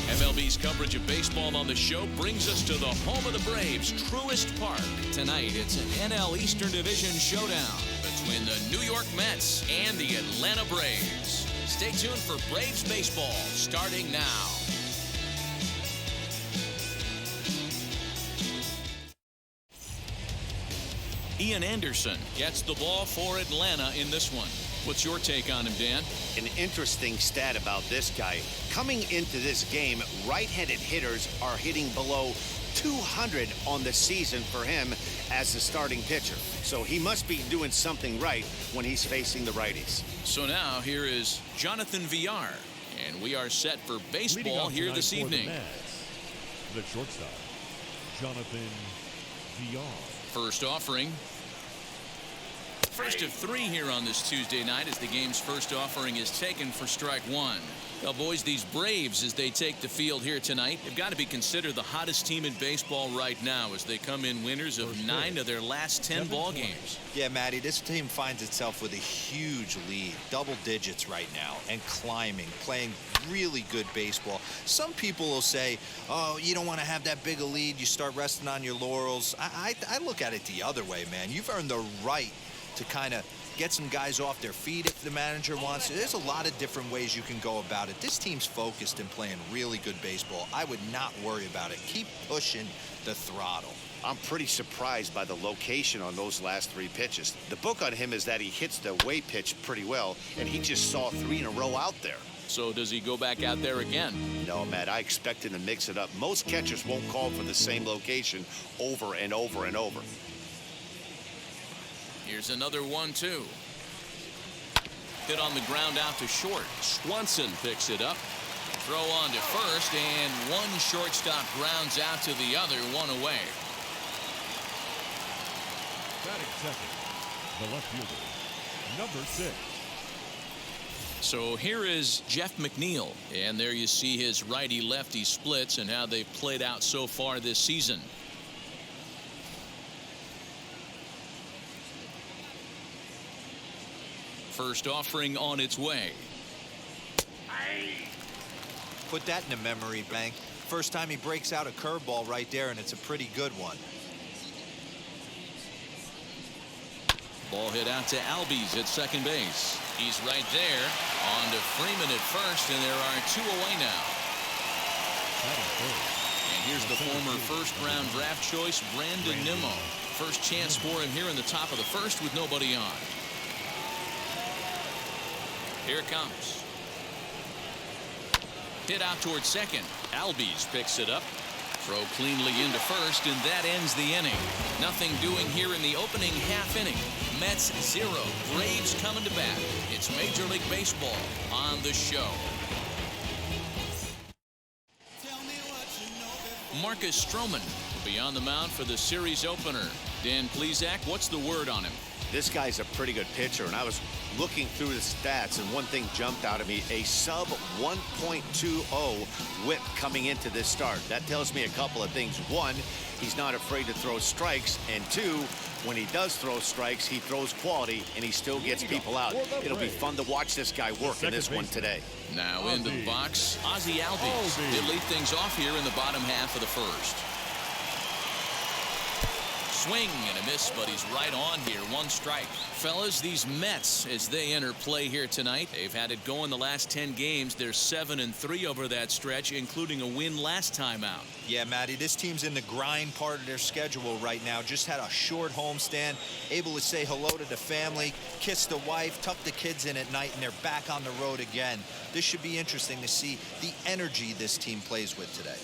MLB's coverage of baseball on the show brings us to the home of the Braves, Truist Park. Tonight, it's an NL Eastern Division showdown between the New York Mets and the Atlanta Braves. Stay tuned for Braves baseball starting now. Ian Anderson gets the ball for Atlanta in this one. What's your take on him, Dan? An interesting stat about this guy. Coming into this game, right-handed hitters are hitting below 200 on the season for him as a starting pitcher. So he must be doing something right when he's facing the righties. So now here is Jonathan Villar, and we are set for baseball here this evening. The shortstop, Jonathan Villar. First offering. First of three here on this Tuesday night as the game's first offering is taken for strike one. Well, boys, these Braves, as they take the field here tonight, have got to be considered the hottest team in baseball right now as they come in winners of 9 of their last 10 ball games. Yeah, Matty, this team finds itself with a huge lead, double digits right now, and climbing, playing really good baseball. Some people will say, oh, you don't want to have that big a lead, you start resting on your laurels. I look at it the other way, man. You've earned the right to kind of get some guys off their feet if the manager wants to. There's a lot of different ways you can go about it. This team's focused and playing really good baseball. I would not worry about it. Keep pushing the throttle. I'm pretty surprised by the location on those last 3 pitches. The book on him is that he hits the away pitch pretty well, and he just saw 3 in a row out there. So does he go back out there again? No, Matt, I expect him to mix it up. Most catchers won't call for the same location over and over and over. Here's another 1-2. Hit on the ground out to short. Swanson picks it up. Throw on to first, and one shortstop grounds out to the other, 1 away. Batting second, the left fielder, number 6. So here is Jeff McNeil, and there you see his righty-lefty splits and how they've played out so far this season. First offering on its way. Put that in the memory bank. First time he breaks out a curveball right there, and it's a pretty good one. Ball hit out to Albies at second base. He's right there. On to Freeman at first, and there are 2 away now. And here's the former first-round draft choice, Brandon Nimmo. First chance for him here in the top of the first with nobody on. Here it comes. Hit out towards second. Albies picks it up. Throw cleanly into first, and that ends the inning. Nothing doing here in the opening half inning. Mets 0. Braves coming to bat. It's Major League Baseball on the show. Marcus Stroman will be on the mound for the series opener. Dan Plesac, what's the word on him? This guy's a pretty good pitcher, and I was looking through the stats, and one thing jumped out at me: a sub 1.20 whip coming into this start. That tells me a couple of things. One, he's not afraid to throw strikes, and 2, when he does throw strikes, he throws quality, and he still gets people out. It'll be fun to watch this guy work in this one today. Now into the box, Ozzie Albies. He'll lead things off here in the bottom half of the first. Swing and a miss, but he's right on here. 1 strike. Fellas, these Mets, as they enter play here tonight, they've had it going the last 10 games. They're 7-3 over that stretch, including a win last time out. Yeah, Matty, this team's in the grind part of their schedule right now. Just had a short homestand, able to say hello to the family, kiss the wife, tuck the kids in at night, and they're back on the road again. This should be interesting to see the energy this team plays with today.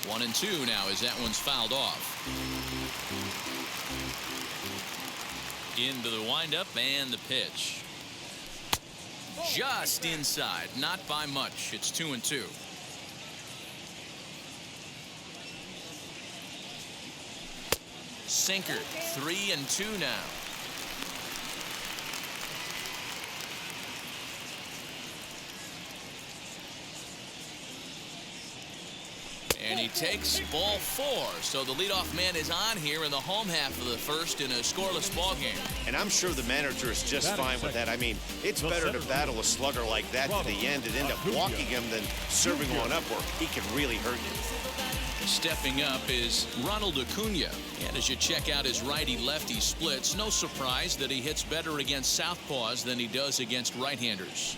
1-2 now as that one's fouled off. Into the windup and the pitch. Just inside, not by much. It's 2-2. Sinker, 3-2 now. And And he takes ball 4. So the leadoff man is on here in the home half of the first in a scoreless ball game. And I'm sure the manager is just fine with that. I mean, it's better to battle a slugger like that to the end and end up walking him than serving one up where he can really hurt you. Stepping up is Ronald Acuna. And as you check out his righty-lefty splits, no surprise that he hits better against southpaws than he does against right-handers.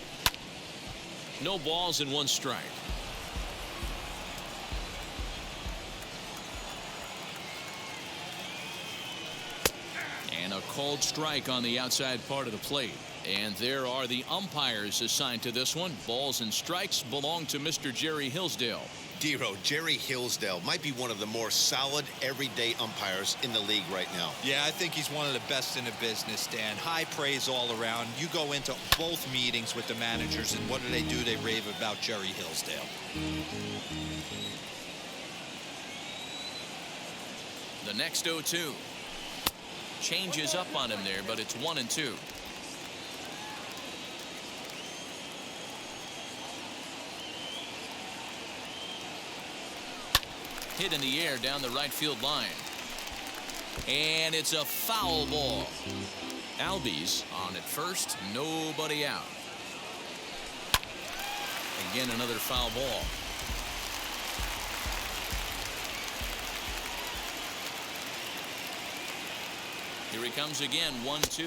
No balls and 1 strike. And a called strike on the outside part of the plate. And there are the umpires assigned to this one. Balls and strikes belong to Mr. Jerry Hillsdale. Dero, Jerry Hillsdale might be one of the more solid everyday umpires in the league right now. Yeah, I think he's one of the best in the business, Dan. High praise all around. You go into both meetings with the managers, and what do? They rave about Jerry Hillsdale. The next 0-2. Changes up on him there, but it's 1-2. Hit in the air down the right field line. And it's a foul ball. Albies on at first, nobody out. Again, another foul ball. Here he comes again, 1-2.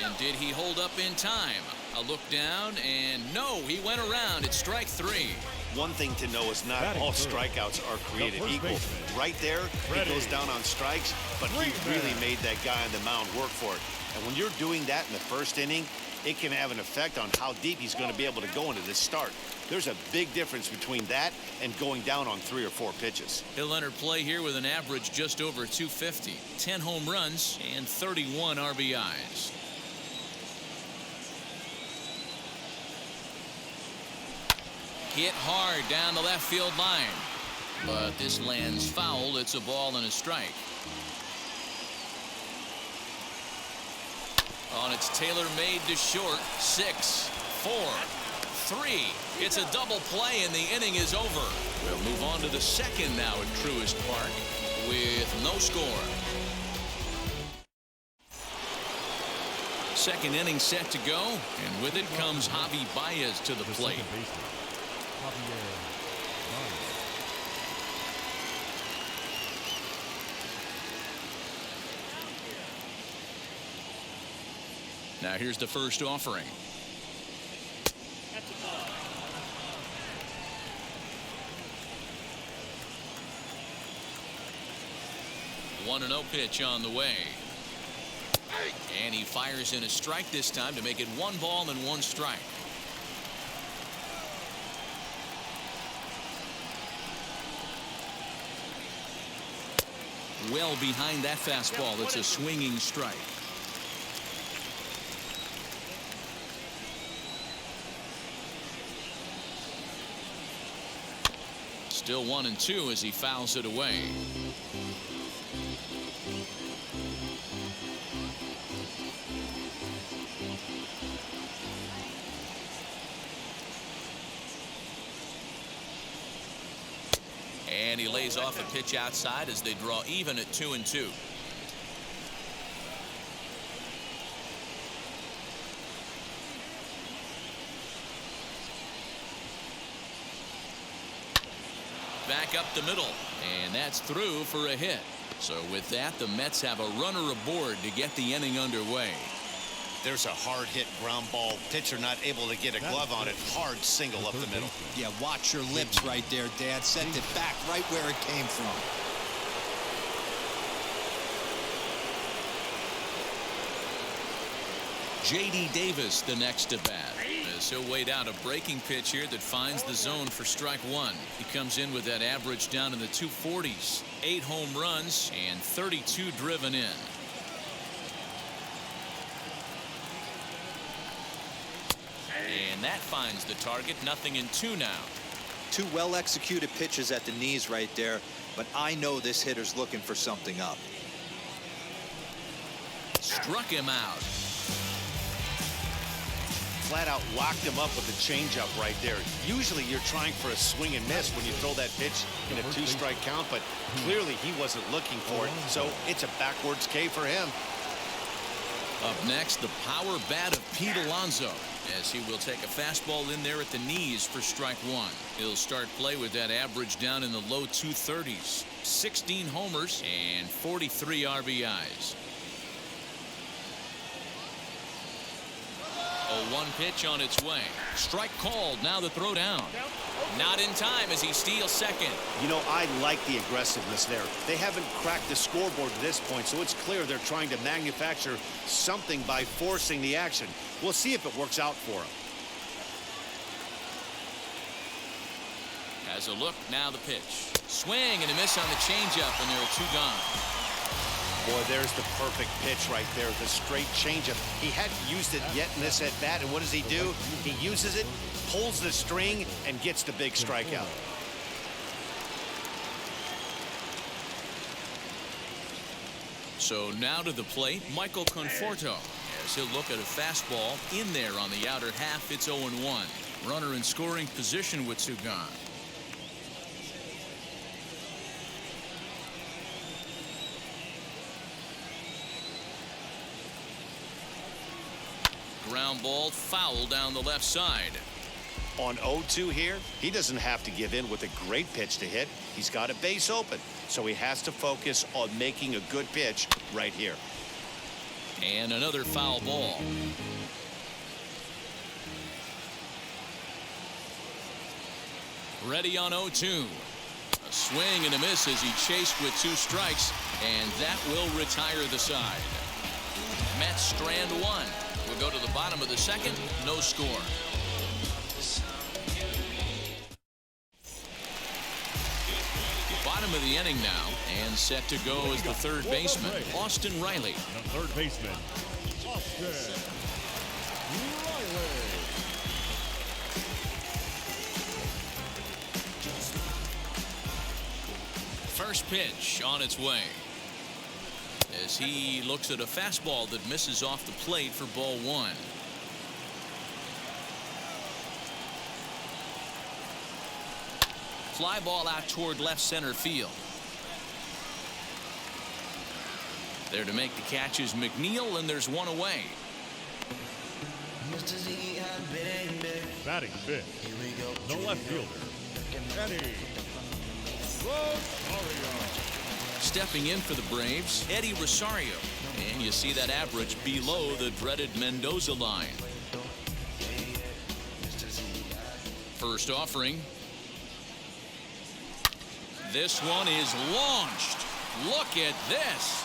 And did he hold up in time? A look down, and no, he went around. It's strike 3. One thing to know is not all strikeouts are created equal. Right there, he goes down on strikes, but he really made that guy on the mound work for it. And when you're doing that in the first inning, it can have an effect on how deep he's going to be able to go into this start. There's a big difference between that and going down on 3 or 4 pitches. He'll enter play here with an average just over 250, 10 home runs, and 31 RBIs. Hit hard down the left field line. But this lands foul. It's a ball and a strike. On its tailor-made to short. 6, 4, 3. It's a double play and the inning is over. We'll move on to the second now at Truist Park with no score. Second inning set to go, and with it comes Javier Baez to the plate. Now here's the first offering. One 1-0 pitch on the way. And he fires in a strike this time to make it 1 ball and 1 strike. Well behind that fastball. It's a swinging strike. Still 1-2 as he fouls it away. And he lays off a pitch outside as they draw even at 2-2. Back up the middle, and that's through for a hit. So with that, the Mets have a runner aboard to get the inning underway. There's a hard hit ground ball. Pitcher not able to get a glove on it. Hard single up the middle. Yeah, watch your lips right there, Dad. Sent it back right where it came from. J.D. Davis the next to bat. As he'll wait out a breaking pitch here that finds the zone for strike 1. He comes in with that average down in the 240s. 8 home runs and 32 driven in. And that finds the target. 0-2 now. 2 well-executed pitches at the knees right there, but I know this hitter's looking for something up. Struck him out. flat out locked him up with the changeup right there. Usually you're trying for a swing and miss when you throw that pitch in a 2-strike count, but clearly he wasn't looking for it, so it's a backwards K for him. Up next, the power bat of Pete Alonso, as he will take a fastball in there at the knees for strike one. He'll start play with that average down in the low 230s. 16 homers and 43 RBIs. 0-1 pitch on its way. Strike called. Now the throw down. Not in time as he steals second. You know, I like the aggressiveness there. They haven't cracked the scoreboard at this point, so it's clear they're trying to manufacture something by forcing the action. We'll see if it works out for him. Has a look. Now the pitch. Swing and a miss on the changeup, and there are 2 gone. Boy, there's the perfect pitch right there, the straight changeup. He hadn't used it yet in this at-bat, and what does he do? He uses it, pulls the string, and gets the big strikeout. So now to the plate, Michael Conforto, as he'll look at a fastball in there on the outer half. It's 0-1. Runner in scoring position with 2 gone. Ground ball foul down the left side. On 0-2 here, he doesn't have to give in with a great pitch to hit. He's got a base open, so he has to focus on making a good pitch right here. And another foul ball. Ready on 0-2. A swing and a miss as he chased with 2 strikes, and that will retire the side. Mets strand 1. We'll go to the bottom of the second. No score. Bottom of the inning now, and set to go is the third baseman, Austin Riley. The third baseman, Austin Riley. First pitch on its way, as he looks at a fastball that misses off the plate for ball 1. Fly ball out toward left center field. There to make the catch is McNeil, and there's 1 away. Batting fifth, the left fielder, Eddie Rosario. Stepping in for the Braves, Eddie Rosario. And you see that average below the dreaded Mendoza line. First offering. This one is launched. Look at this.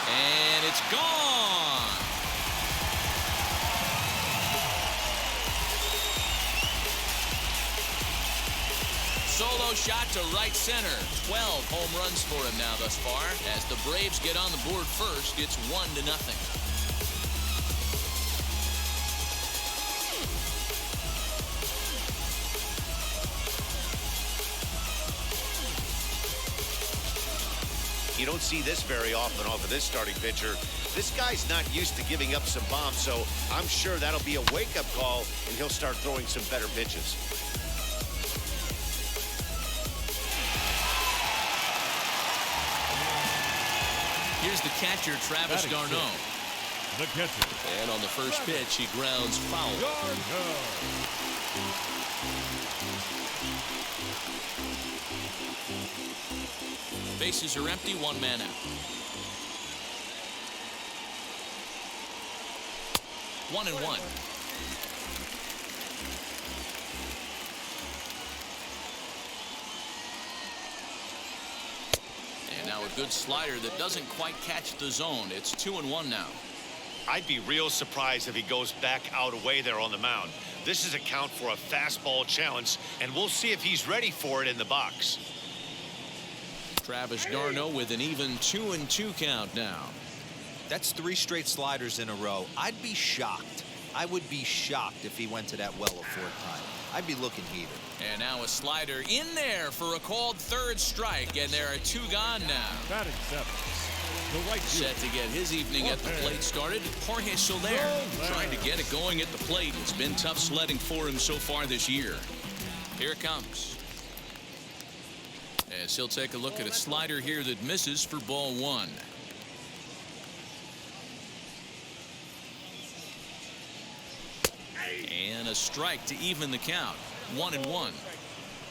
And it's gone. Solo shot to right center. 12 home runs for him now thus far. As the Braves get on the board first, it's 1-0. You don't see this very often off of this starting pitcher. This guy's not used to giving up some bombs, so I'm sure that'll be a wake-up call, and he'll start throwing some better pitches. Here's the catcher, Travis d'Arnaud. The catcher. And on the first pitch, he grounds foul. Bases are empty, 1 man out. One and one. And now a good slider that doesn't quite catch the zone. It's 2-1 now. I'd be real surprised if he goes back out away there on the mound. This is a count for a fastball challenge, and we'll see if he's ready for it in the box. Travis d'Arnaud with an even 2-2 count now. That's 3 straight sliders in a row. I'd be shocked. I would be shocked if he went to that well a 4th time. I'd be looking heated. And now a slider in there for a called 3rd strike, and there are 2 gone now. Batting 7th, The right Set to get his evening at the plate started, Jorge Soler. Trying to get it going at the plate. It's been tough sledding for him so far this year. Here it comes. As he'll take a look at a slider here that misses for ball one. And a strike to even the count. 1-1.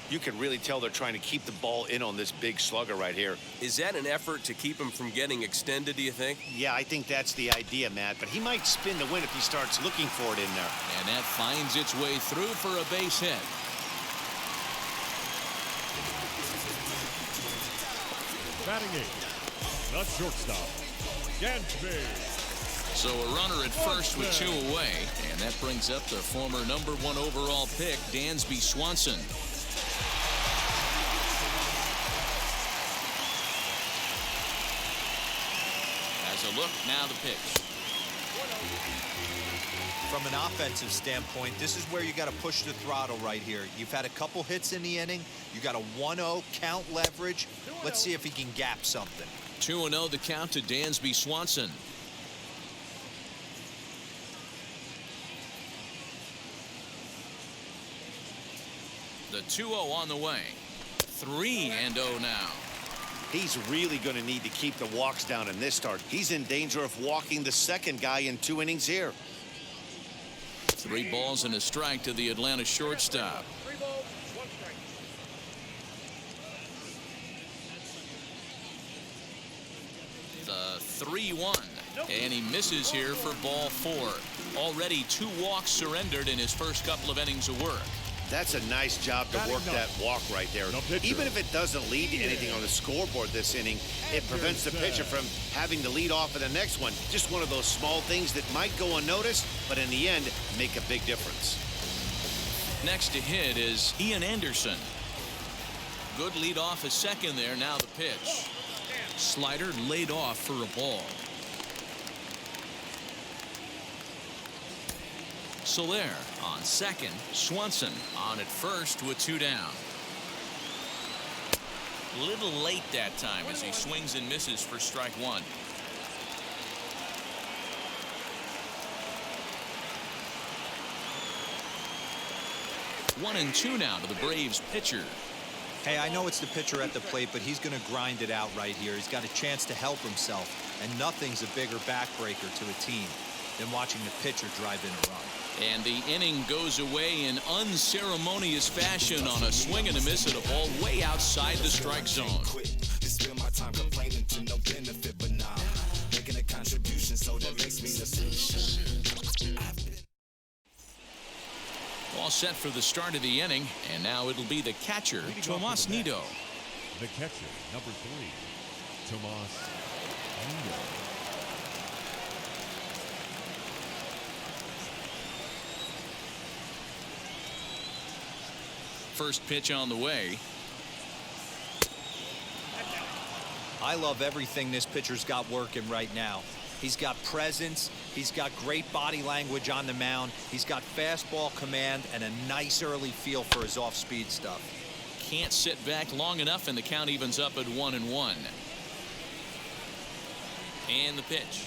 You can really tell they're trying to keep the ball in on this big slugger right here. Is that an effort to keep him from getting extended, do you think? Yeah, I think that's the idea, Matt. But he might spin the win if he starts looking for it in there. And that finds its way through for a base hit. batting eighth, the shortstop, Gansby. So a runner at first with two away, and that brings up the former #1 overall pick, Dansby Swanson. As a look, now the pitch. From an offensive standpoint, this is where you got to push the throttle right here. You've had a couple hits in the inning. You got a 1-0 count leverage. Let's see if he can gap something. 2-0 the count to Dansby Swanson. The 2-0 on the way. 3-0 now. He's really going to need to keep the walks down in this start. He's in danger of walking the second guy in 2 innings here. 3 balls and a strike to the Atlanta shortstop. 3 balls, 1 strike. The 3-1. And he misses here for ball 4. Already 2 walks surrendered in his first couple of innings of work. That's a nice job to work that walk right there. Even if it doesn't lead to anything on the scoreboard this inning, it prevents the pitcher from having to lead off of the next one. Just one of those small things that might go unnoticed, but in the end, make a big difference. Next to hit is Ian Anderson. Good lead off a second there. Now the pitch. Slider laid off for a ball. Soler on second. Swanson on at first with 2 down. A little late that time as he swings and misses for strike 1. One and 2 now to the Braves pitcher. Hey, I know it's the pitcher at the plate, but he's going to grind it out right here. He's got a chance to help himself, and nothing's a bigger backbreaker to a team than watching the pitcher drive in a run. And the inning goes away in unceremonious fashion on a swing and a miss at a ball way outside the strike zone. All set for the start of the inning, and now it'll be the catcher, Tomas Nido. The catcher, number 3, Tomas Nido. First pitch on the way. I love everything this pitcher's got working right now. He's got presence. He's got great body language on the mound. He's got fastball command and a nice early feel for his off-speed stuff. Can't sit back long enough, and the count evens up at 1-1. And the pitch.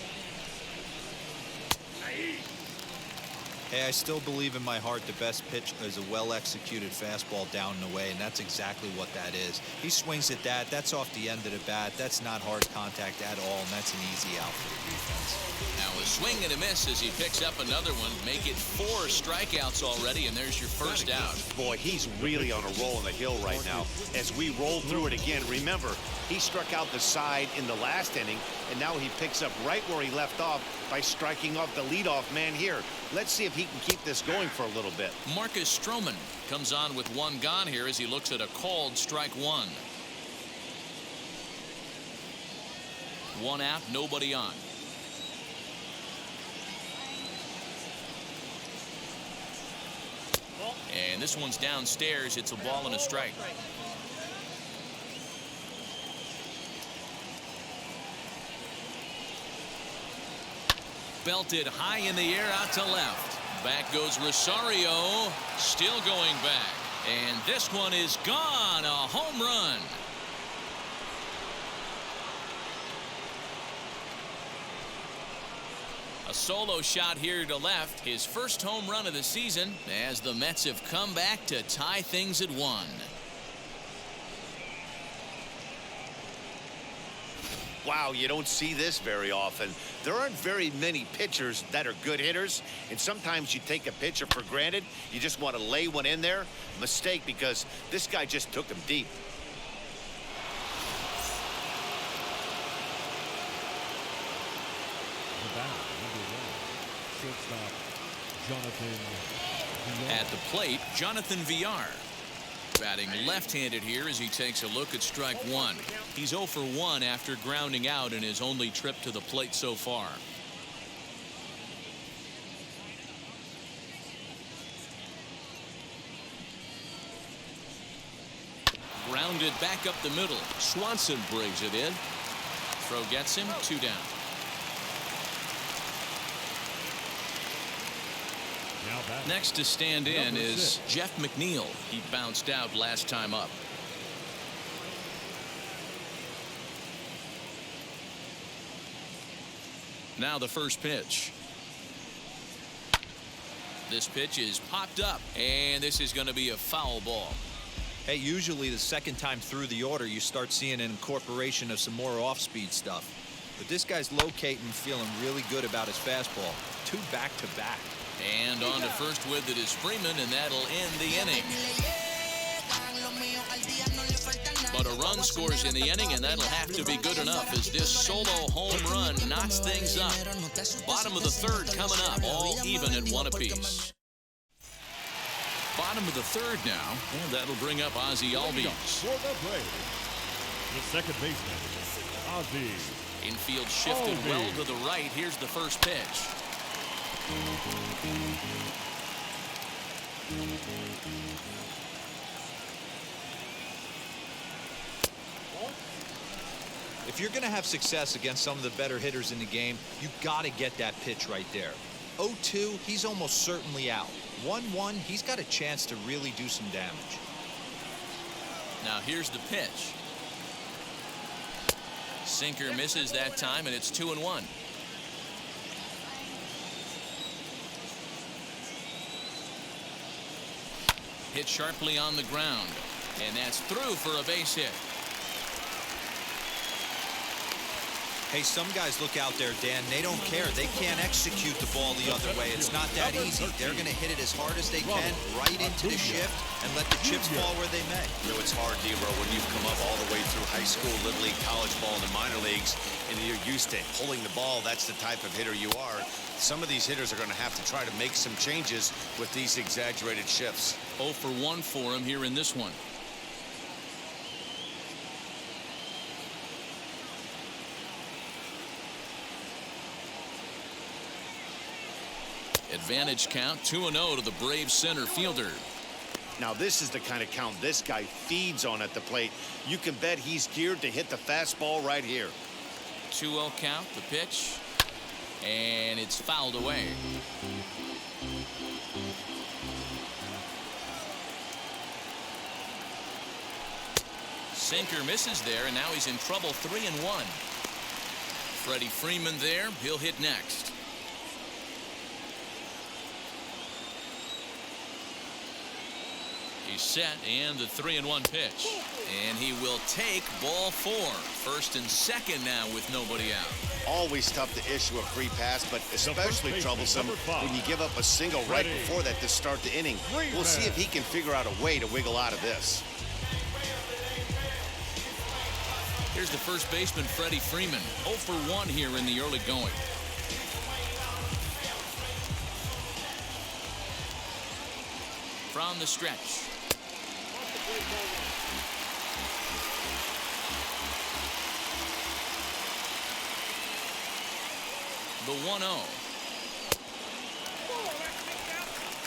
Hey, I still believe in my heart the best pitch is a well-executed fastball down and away, and that's exactly what that is. He swings at that. That's off the end of the bat. That's not hard contact at all, and that's an easy out for the defense. Now a swing and a miss as he picks up another one. Make it 4 strikeouts already, and there's your first out. Boy, he's really on a roll on the hill right now. As we roll through it again, remember, he struck out the side in the last inning, and now he picks up right where he left off by striking off the leadoff man here. Let's see if he can keep this going for a little bit. Marcus Stroman comes on with 1 gone here as he looks at a called strike 1. 1 out, nobody on. And this one's downstairs. It's a ball and a strike. Belted high in the air out to left. Back goes Rosario, still going back. And this one is gone. A home run. A solo shot here to left. His first home run of the season as the Mets have come back to tie things at 1. Wow, you don't see this very often. There aren't very many pitchers that are good hitters, and sometimes you take a pitcher for granted. You just want to lay one in there. Mistake, because this guy just took him deep. The batter, number 1, shortstop Jonathan Villar. At the plate, Jonathan Villar. Batting left-handed here as he takes a look at strike 1. He's 0 for 1 after grounding out in his only trip to the plate so far. Grounded back up the middle. Swanson brings it in. Throw gets him, 2 down. Next to stand in is Jeff McNeil. He bounced out last time up. Now the first pitch. This pitch is popped up, and this is going to be a foul ball. Hey, usually the second time through the order, you start seeing an incorporation of some more off-speed stuff. But this guy's locating, feeling really good about his fastball. 2 back-to-back. And on to first with it is Freeman, and that'll end the inning. But a run scores in the inning, and that'll have to be good enough as this solo home run knocks things up. Bottom of the third coming up, all even at 1 apiece. Bottom of the third now, and that'll bring up Ozzie Albies. For the Braves, the second baseman, Ozzie. Infield shifted well to the right. Here's the first pitch. If you're going to have success against some of the better hitters in the game, you got to get that pitch right there. 0-2, he's almost certainly out. 1-1, he's got a chance to really do some damage. Now here's the pitch. Sinker misses that time, and it's 2-1. Hit sharply on the ground, and that's through for a base hit. Hey, some guys look out there, Dan, they don't care. They can't execute the ball the other way. It's not that easy. They're going to hit it as hard as they can, right into the shift, and let the chips fall where they may. You know, it's hard, Debro, when you've come up all the way through high school, little league, college ball, and the minor leagues, and you're used to pulling the ball. That's the type of hitter you are. Some of these hitters are going to have to try to make some changes with these exaggerated shifts. 0 for 1 for him here in this one. Advantage count, 2-0 to the Braves center fielder. Now this is the kind of count this guy feeds on at the plate. You can bet he's geared to hit the fastball right here. 2-0 count, the pitch, and it's fouled away. Sinker misses there, and now he's in trouble. 3-1. Freddie Freeman there. He'll hit next. He's set, and the 3-1 pitch. And he will take ball 4. First and second now with nobody out. Always tough to issue a free pass, but especially troublesome when you give up a single right before that to start the inning. We'll see if he can figure out a way to wiggle out of this. Here's the first baseman, Freddie Freeman. 0 for 1 here in the early going. From the stretch. The 1-0.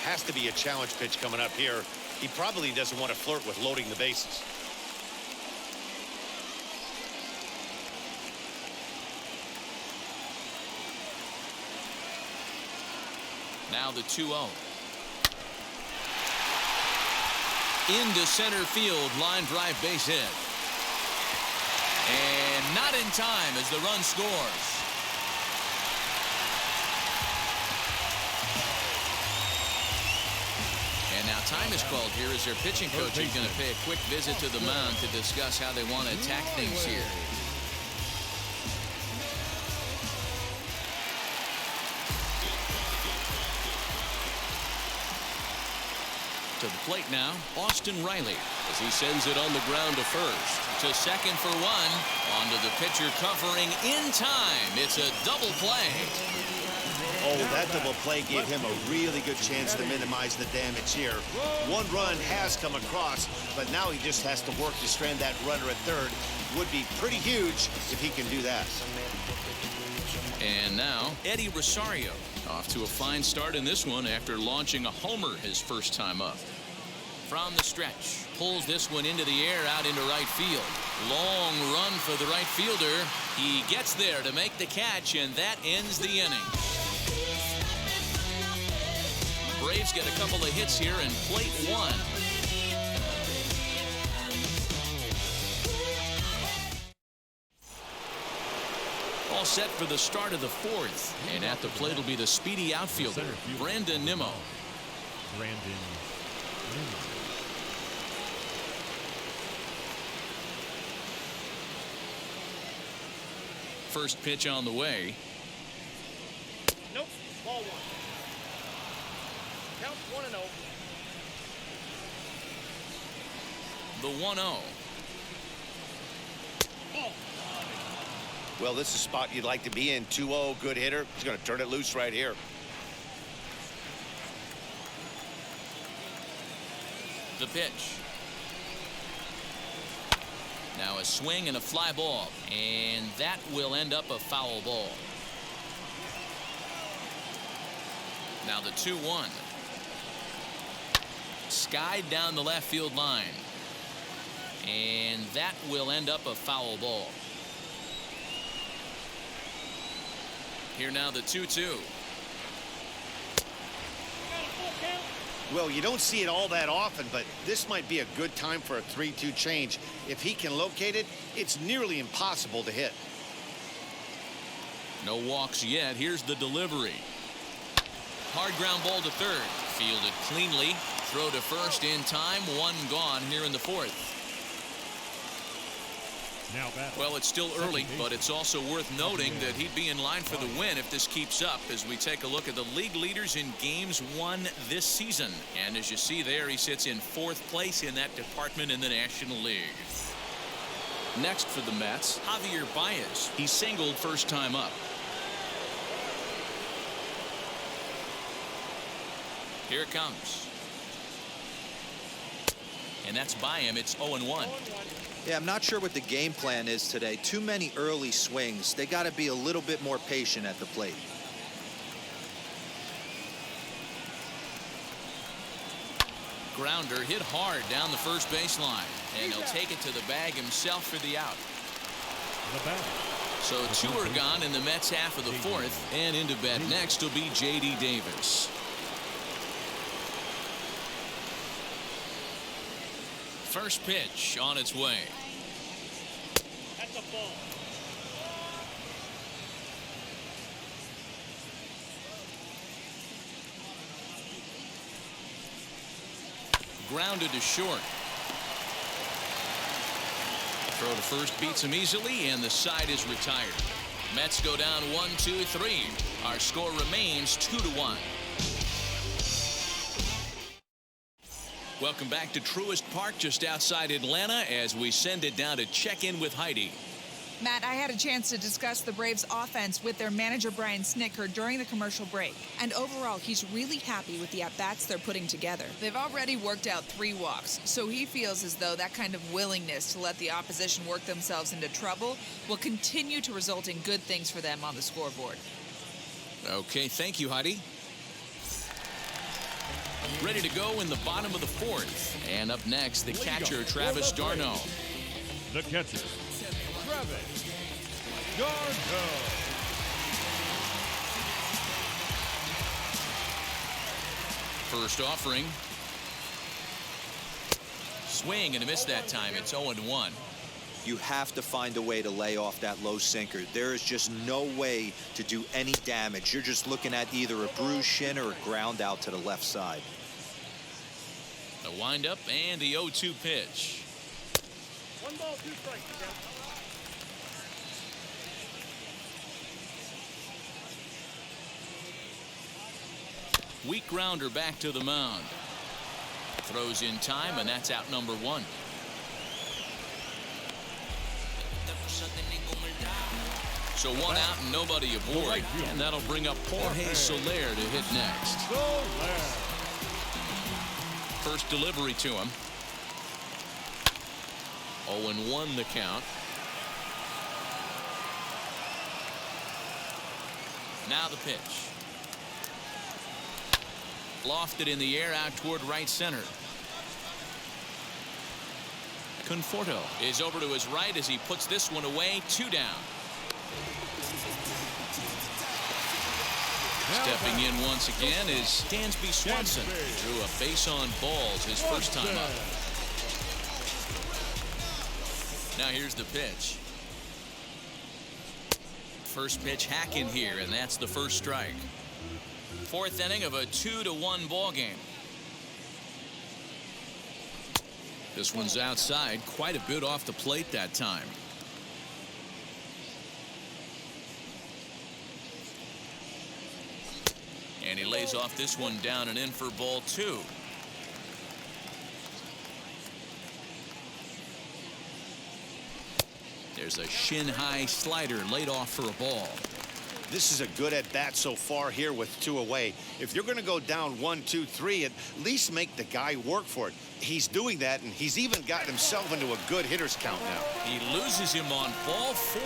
Has to be a challenge pitch coming up here. He probably doesn't want to flirt with loading the bases. Now the 2-0. Into center field, line drive base hit. And not in time as the run scores. time is called here as their pitching coach is going to pay a quick visit to the mound to discuss how they want to attack things here. To the plate now, Austin Riley, as he sends it on the ground to first. To second for one. Onto the pitcher covering in time. It's a double play. Oh, that double play gave him a really good chance to minimize the damage here. One run has come across, but now he just has to work to strand that runner at third. Would be pretty huge if he can do that. And now, Eddie Rosario off to a fine start in this one after launching a homer his first time up. From the stretch, pulls this one into the air out into right field. Long run for the right fielder. He gets there to make the catch, and that ends the inning. Braves get a couple of hits here in plate one. All set for the start of the fourth. And at the plate will be the speedy outfielder, Brandon Nimmo. First pitch on the way. Nope, ball one. Count 1-0. The 1-0. Well, this is a spot you'd like to be in. 2-0, good hitter. He's going to turn it loose right here. The pitch. Now a swing and a fly ball, and that will end up a foul ball. Now the 2-1. Skied down the left field line, and that will end up a foul ball. Here now the 2-2. Well, you don't see it all that often, but this might be a good time for a 3-2 change. If he can locate it, it's nearly impossible to hit. No walks yet. Here's the delivery. Hard ground ball to third. Fielded cleanly. Throw to first in time. One gone here in the fourth. Well, it's still early, but it's also worth noting that he'd be in line for the win if this keeps up as we take a look at the league leaders in games won this season. And as you see there, he sits in fourth place in that department in the National League. Next for the Mets, Javier Baez. He singled first time up. Here it comes. And that's by him. It's 0-1. Yeah, I'm not sure what the game plan is today. Too many early swings. They got to be a little bit more patient at the plate. Grounder hit hard down the first baseline, and he'll take it to the bag himself for the out. So two are gone in the Mets half of the fourth, and into bat next will be J.D. Davis. First pitch on its way. That's a ball. Grounded to short. Throw to first beats him easily, and the side is retired. Mets go down 1-2-3. Our score remains 2-1. Welcome back to Truist Park just outside Atlanta as we send it down to check in with Heidi. Matt, I had a chance to discuss the Braves offense with their manager Brian Snitker during the commercial break. And overall, he's really happy with the at-bats they're putting together. They've already worked out 3 walks, so he feels as though that kind of willingness to let the opposition work themselves into trouble will continue to result in good things for them on the scoreboard. Okay, thank you, Heidi. Ready to go in the bottom of the fourth. And up next, the catcher, Travis d'Arnaud. The catcher, Travis d'Arnaud. First offering. Swing and a miss that time. It's 0-1. You have to find a way to lay off that low sinker. There is just no way to do any damage. You're just looking at either a bruised shin or a ground out to the left side. The windup and the 0-2 pitch. 1 ball, 2 strikes. Okay? Weak grounder back to the mound. Throws in time, and that's out number 1. So 1 out and nobody aboard, and that'll bring up Jorge Soler to hit next. First delivery to him. 0-1 the count. Now the pitch. Lofted in the air out toward right center. Conforto is over to his right as he puts this one away. 2 down. Stepping in once again is Dansby Swanson. He drew a base on balls his first time up. Now here's the pitch. First pitch hack in here, and that's the first strike. 4th inning of a 2-1 ball game. This one's outside, quite a bit off the plate that time. And he lays off this one down and in for ball 2. There's a shin-high slider laid off for a ball. This is a good at-bat so far here with 2 away. If you're going to go down 1, 2, 3, at least make the guy work for it. He's doing that, and he's even gotten himself into a good hitter's count now. He loses him on ball 4.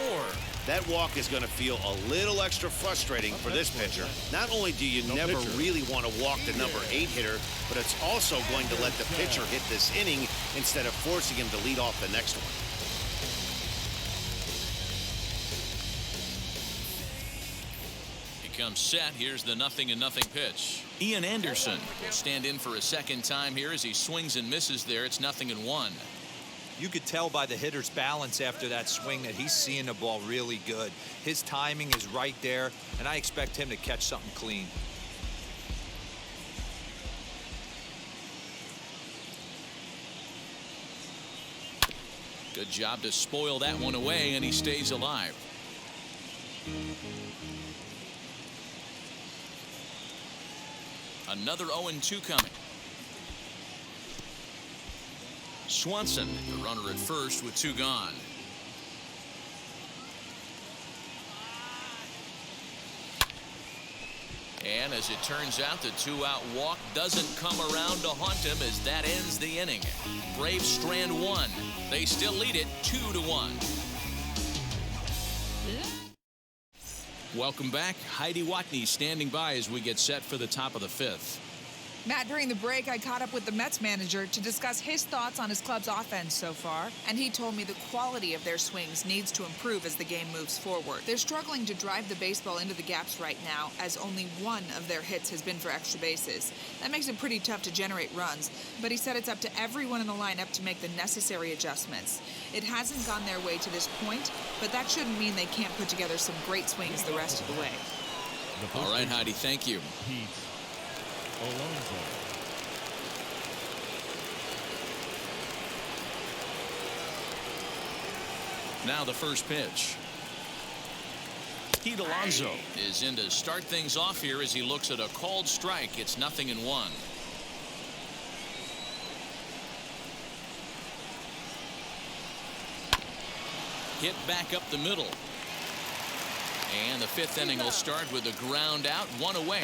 That walk is going to feel a little extra frustrating for this pitcher. Not only do you never really want to walk the number 8 hitter, but it's also going to let the pitcher hit this inning instead of forcing him to lead off the next one. Comes set. Here's the 0-0 pitch. Ian Anderson will stand in for a second time here as he swings and misses there. It's 0-1. You could tell by the hitter's balance after that swing that he's seeing the ball really good. His timing is right there, and I expect him to catch something clean. Good job to spoil that one away, and he stays alive. Another 0-2 coming. Swanson, the runner at first with 2 gone. And as it turns out, the 2-out walk doesn't come around to haunt him as that ends the inning. Braves strand 1. They still lead it 2-1. Welcome back. Heidi Watney standing by as we get set for the top of the 5th. Matt, during the break, I caught up with the Mets manager to discuss his thoughts on his club's offense so far, and he told me the quality of their swings needs to improve as the game moves forward. They're struggling to drive the baseball into the gaps right now, as only 1 of their hits has been for extra bases. That makes it pretty tough to generate runs, but he said it's up to everyone in the lineup to make the necessary adjustments. It hasn't gone their way to this point, but that shouldn't mean they can't put together some great swings the rest of the way. All right, Heidi, thank you. Alonso. Now the first pitch. Pete Alonso is in to start things off here as he looks at a called strike. It's 0-1. Hit back up the middle. And the 5th inning will start with a ground out, 1 away.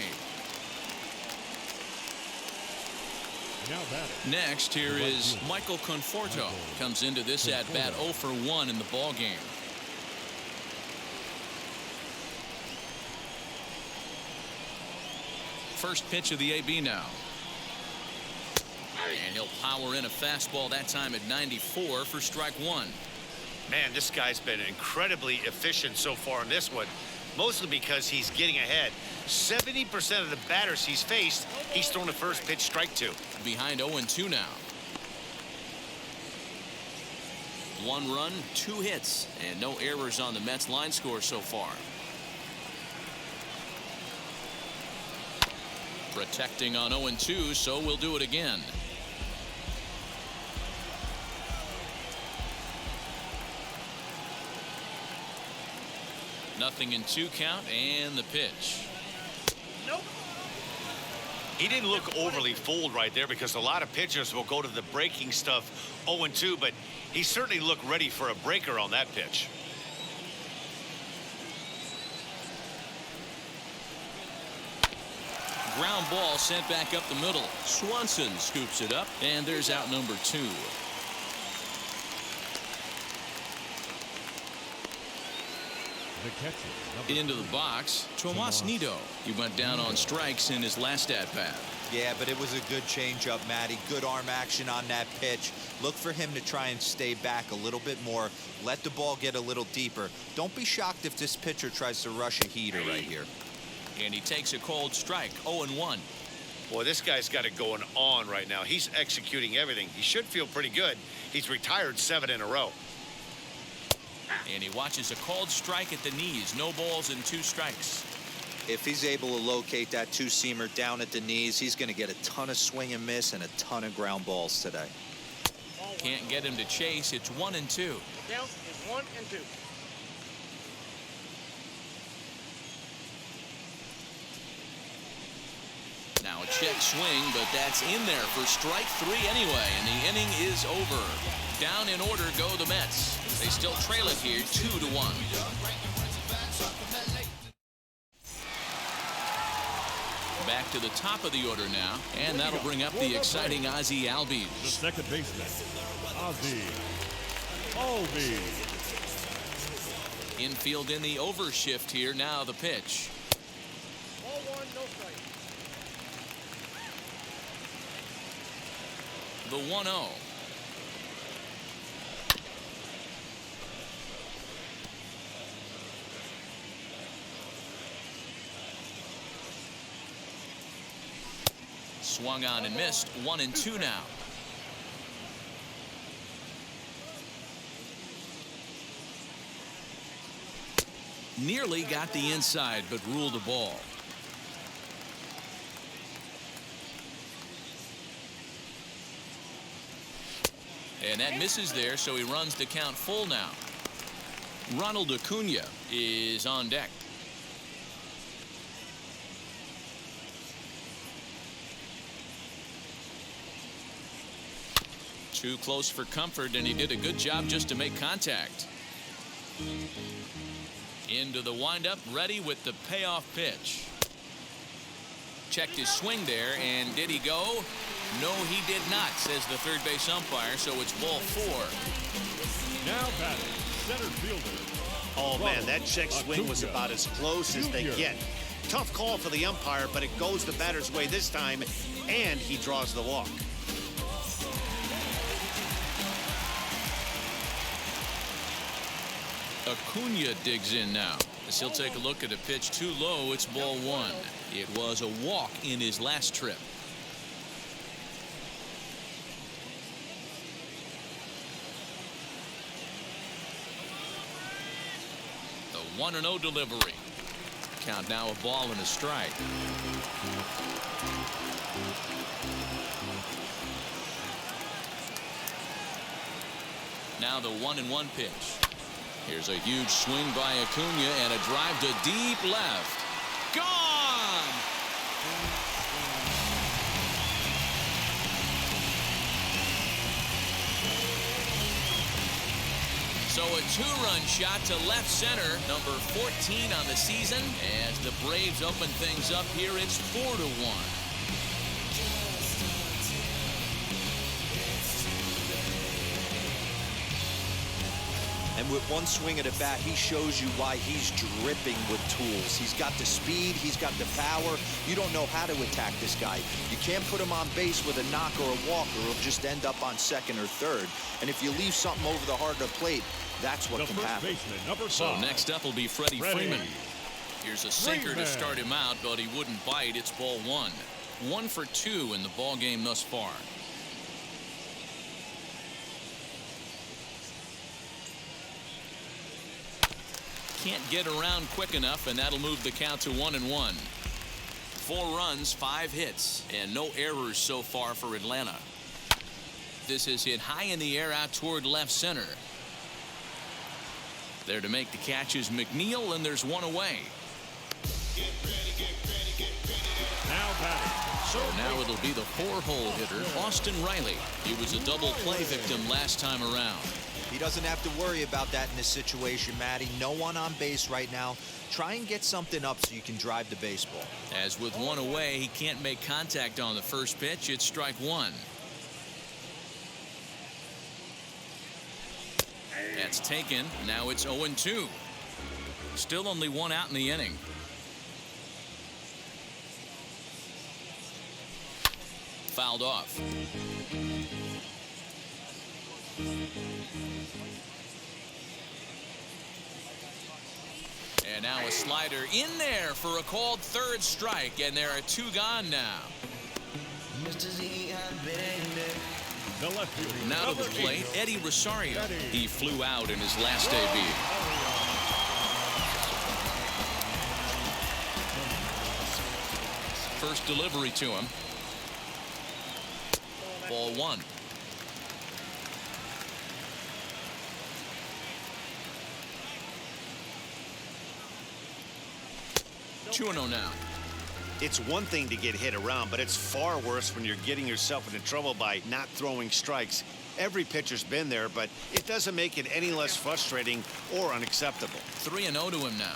Next, here is Michael Conforto. Comes into this at bat 0 for 1 in the ball game. First pitch of the AB now. And he'll power in a fastball that time at 94 for strike 1. Man, this guy's been incredibly efficient so far in this one, mostly because he's getting ahead. 70% of the batters he's faced, he's thrown a first pitch strike to. Behind 0-2 now. 1 run, 2 hits, and no errors on the Mets line score so far. Protecting on 0-2, so we'll do it again. 0-2 count and the pitch. Nope. He didn't look overly fooled right there because a lot of pitchers will go to the breaking stuff 0-2, but he certainly looked ready for a breaker on that pitch. Ground ball sent back up the middle. Swanson scoops it up, and there's out number 2. The catcher, Into the box, Tomas Nido. He went down on strikes in his last at-bat. Yeah, but it was a good changeup, Matty. Good arm action on that pitch. Look for him to try and stay back a little bit more. Let the ball get a little deeper. Don't be shocked if this pitcher tries to rush a heater right here. And he takes a cold strike, 0-1. Boy, this guy's got it going on right now. He's executing everything. He should feel pretty good. He's retired 7 in a row. And he watches a called strike at the knees. No balls and 2 strikes. If he's able to locate that two-seamer down at the knees, he's going to get a ton of swing and miss and a ton of ground balls today. Can't get him to chase. It's 1-2. Count is 1 and 2. Now a check swing, but that's in there for strike 3 anyway, and the inning is over. Down in order go the Mets. They still trail it here 2-1. Back to the top of the order now, and that'll bring up the exciting Ozzie the Albies. second baseman, Ozzie Albies. Infield in the overshift here. Now the pitch. Ball 1, no strike. The 1-0. Swung on and missed. 1-2 now. Nearly got the inside, but ruled the ball. And that misses there, so he runs the count full now. Ronald Acuna is on deck. Too close for comfort, and he did a good job just to make contact. Into the windup, ready with the payoff pitch. Checked his swing there, and did he go? No, he did not, says the third base umpire, so it's ball 4. Now batting, center fielder. Oh, man, that check swing was about as close as they get. Tough call for the umpire, but it goes the batter's way this time, and he draws the walk. Acuna digs in now. As he'll take a look at a pitch too low, it's ball 1. It was a walk in his last trip. The 1-0 delivery. Count now a ball and a strike. Now the 1-1 pitch. Here's a huge swing by Acuna and a drive to deep left. Gone! So a 2-run shot to left center, number 14 on the season. As the Braves open things up here, it's 4-1. And with one swing at a bat, he shows you why he's dripping with tools. He's got the speed, he's got the power. You don't know how to attack this guy. You can't put him on base with a knock or a walk, or he'll just end up on second or third. And if you leave something over the heart of the plate, that's what can happen. Baseman, number 5. So next up will be Freddie Freeman. Here's a sinker Freeman. to start him out, but he wouldn't bite. It's ball 1. 1 for 2 in the ball game thus far. Can't get around quick enough, and that'll move the count to 1-1. 4 runs, 5 hits, and no errors so far for Atlanta. This is hit high in the air out toward left center. There to make the catch is McNeil, and there's one away. Now batting. So now it'll be the 4-hole hitter, Austin Riley. He was a double play victim last time around. He doesn't have to worry about that in this situation, Matty. No one on base right now. Try and get something up so you can drive the baseball. As with one away, he can't make contact on the first pitch. It's strike one. That's taken. Now it's 0-2. Still only one out in the inning. Fouled off. And now a slider in there for a called third strike, and there are two gone now. The left fielder. Now to the plate, Eddie Rosario. He flew out in his last debut. First delivery to him. Ball one. Two and 0 now. It's one thing to get hit around, but it's far worse when you're getting yourself into trouble by not throwing strikes. Every pitcher's been there, but it doesn't make it any less frustrating or unacceptable. 3-0 to him now.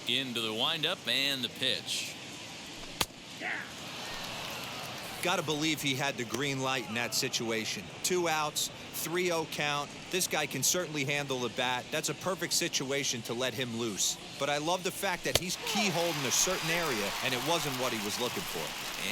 Into the windup and the pitch. Got to believe he had the green light in that situation. 2 outs, 3-0 count. This guy can certainly handle the bat. That's a perfect situation to let him loose. But I love the fact that he's keyholed in a certain area, and it wasn't what he was looking for.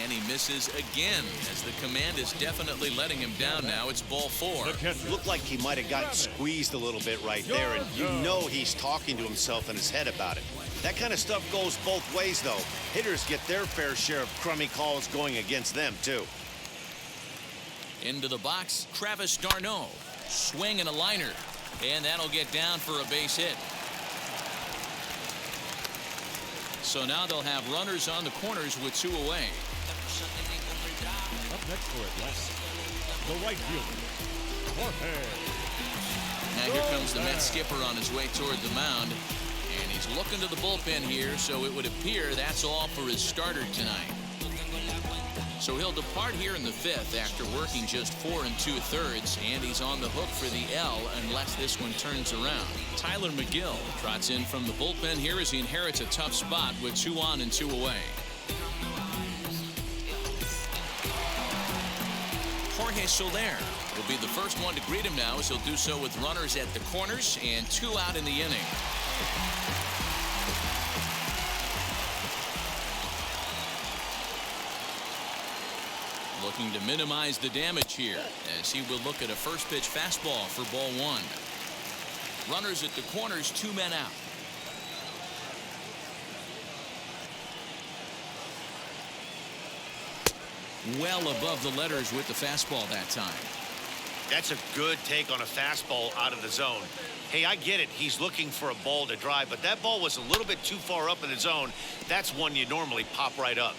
And he misses again, as the command is definitely letting him down now. It's ball 4. Looked like he might have gotten squeezed a little bit right there, and you know he's talking to himself in his head about it. That kind of stuff goes both ways, though. Hitters get their fair share of crummy calls going against them, too. Into the box, Travis d'Arnaud. Swing and a liner. And that'll get down for a base hit. So now they'll have runners on the corners with 2 away. Up next for Atlanta, the right fielder, Jorge. Now here comes the Mets skipper on his way toward the mound. And he's looking to the bullpen here, so it would appear that's all for his starter tonight. So he'll depart here in the 5th after working just 4 2/3, and he's on the hook for the L unless this one turns around. Tyler McGill trots in from the bullpen here as he inherits a tough spot with 2 on and 2 away. Jorge Soler will be the first one to greet him now, as he'll do so with runners at the corners and 2 out in the inning. Looking to minimize the damage here, as he will look at a first pitch fastball for ball 1. Runners at the corners, 2 men out. Well above the letters with the fastball that time. That's a good take on a fastball out of the zone. Hey, I get it. He's looking for a ball to drive, but that ball was a little bit too far up in the zone. That's one you normally pop right up.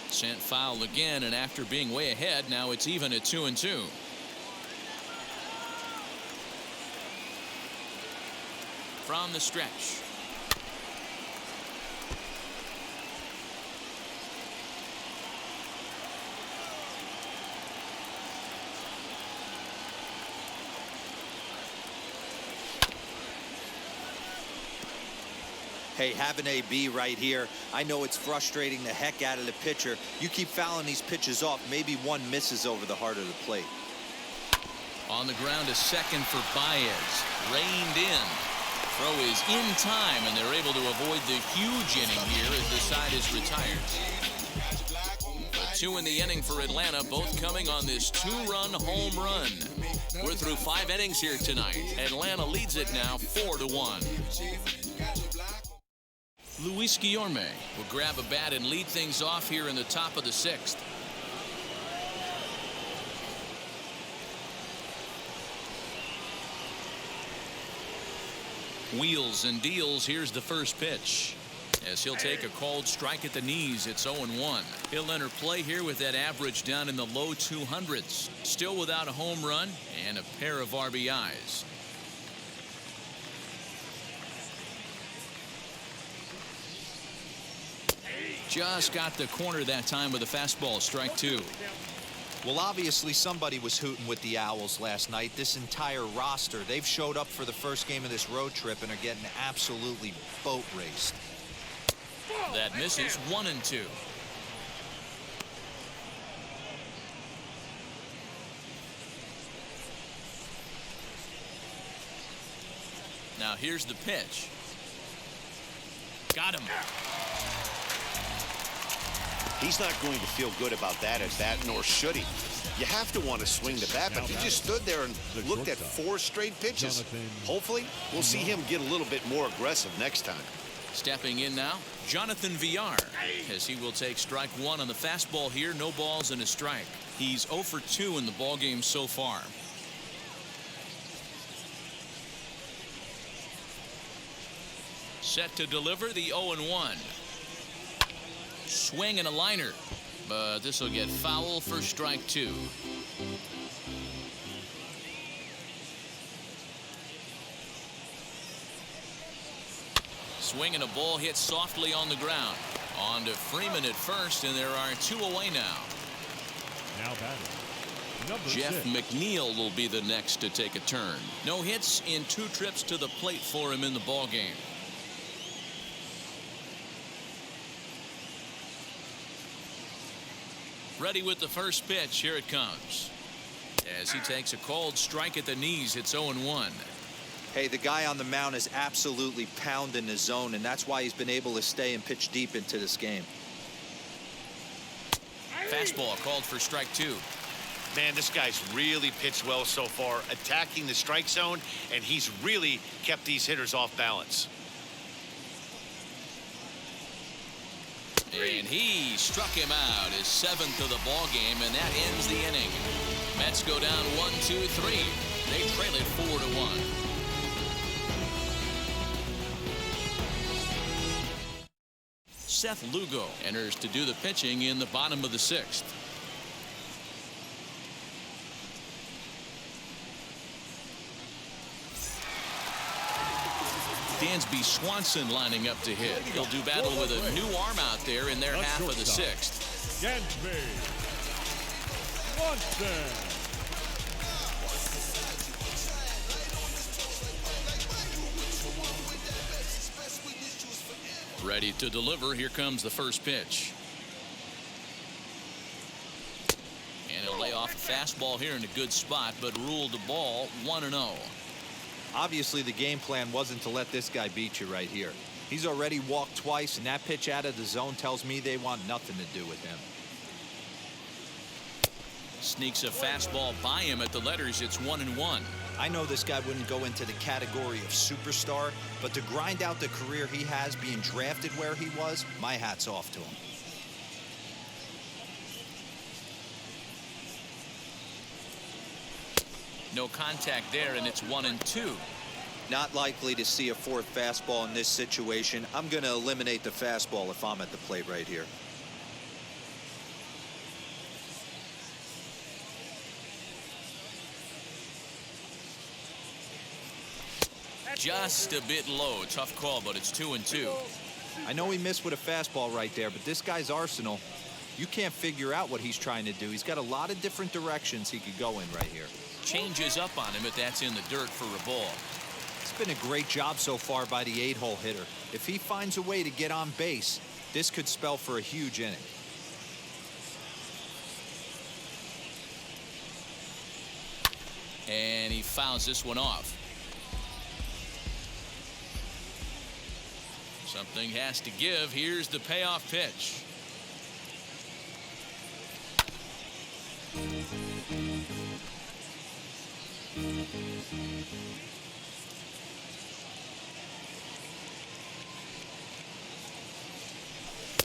Sent foul again, and after being way ahead, now it's even at 2 and 2. From the stretch. Hey, have an AB right here. I know it's frustrating the heck out of the pitcher. You keep fouling these pitches off, maybe one misses over the heart of the plate. On the ground, a second for Baez. Reined in. Throw is in time, and they're able to avoid the huge inning here as the side is retired. A 2 in the inning for Atlanta, both coming on this 2-run home run. We're through 5 innings here tonight. Atlanta leads it now 4-1. Luis Guillorme will grab a bat and lead things off here in the top of the 6th. Wheels and deals. Here's the first pitch. As he'll take a called strike at the knees, it's 0-1. He'll enter play here with that average down in the low 200s. Still without a home run and a pair of RBIs. Just got the corner that time with a fastball, strike 2. Well, obviously somebody was hooting with the Owls last night. This entire roster, they've showed up for the first game of this road trip and are getting absolutely boat raced. That misses. 1-2. Now here's the pitch. Got him. He's not going to feel good about that at bat, nor should he. You have to want to swing the bat, but he just stood there and looked at 4 straight pitches. Hopefully, we'll see him get a little bit more aggressive next time. Stepping in now, Jonathan Villar, as he will take strike 1 on the fastball here. No balls and a strike. He's 0 for 2 in the ballgame so far. Set to deliver the 0-1. Swing and a liner, but this will get foul for strike 2. Swing and a ball hit softly on the ground. On to Freeman at first, and there are 2 away now. Now batting, number Jeff 6. McNeil will be the next to take a turn. No hits in 2 trips to the plate for him in the ballgame. Ready with the first pitch. Here it comes. As he takes a called strike at the knees, it's 0-1. Hey, the guy on the mound is absolutely pounding his zone, and that's why he's been able to stay and pitch deep into this game. Fastball called for strike 2. Man, this guy's really pitched well so far, attacking the strike zone, and he's really kept these hitters off balance. And he struck him out, his 7th of the ball game, and that ends the inning. Mets go down 1-2-3. They trail it 4-1. Seth Lugo enters to do the pitching in the bottom of the 6th. Dansby Swanson lining up to hit. He'll do battle with a new arm out there in their half of the 6th. Dansby Swanson. Ready to deliver. Here comes the first pitch. And he'll lay off a fastball here in a good spot, but ruled the ball 1-0. Obviously, the game plan wasn't to let this guy beat you right here. He's already walked twice, and that pitch out of the zone tells me they want nothing to do with him. Sneaks a fastball by him at the letters. It's 1-1. I know this guy wouldn't go into the category of superstar, but to grind out the career he has being drafted where he was, my hat's off to him. No contact there, and it's 1-2. Not likely to see a 4th fastball in this situation. I'm going to eliminate the fastball if I'm at the plate right here. Just a bit low. Tough call, but it's 2-2. I know he missed with a fastball right there, but this guy's arsenal, you can't figure out what he's trying to do. He's got a lot of different directions he could go in right here. Changes up on him, but that's in the dirt for a ball. It's been a great job so far by the 8-hole hitter. If he finds a way to get on base, this could spell for a huge inning. And he fouls this one off. Something has to give. Here's the payoff pitch.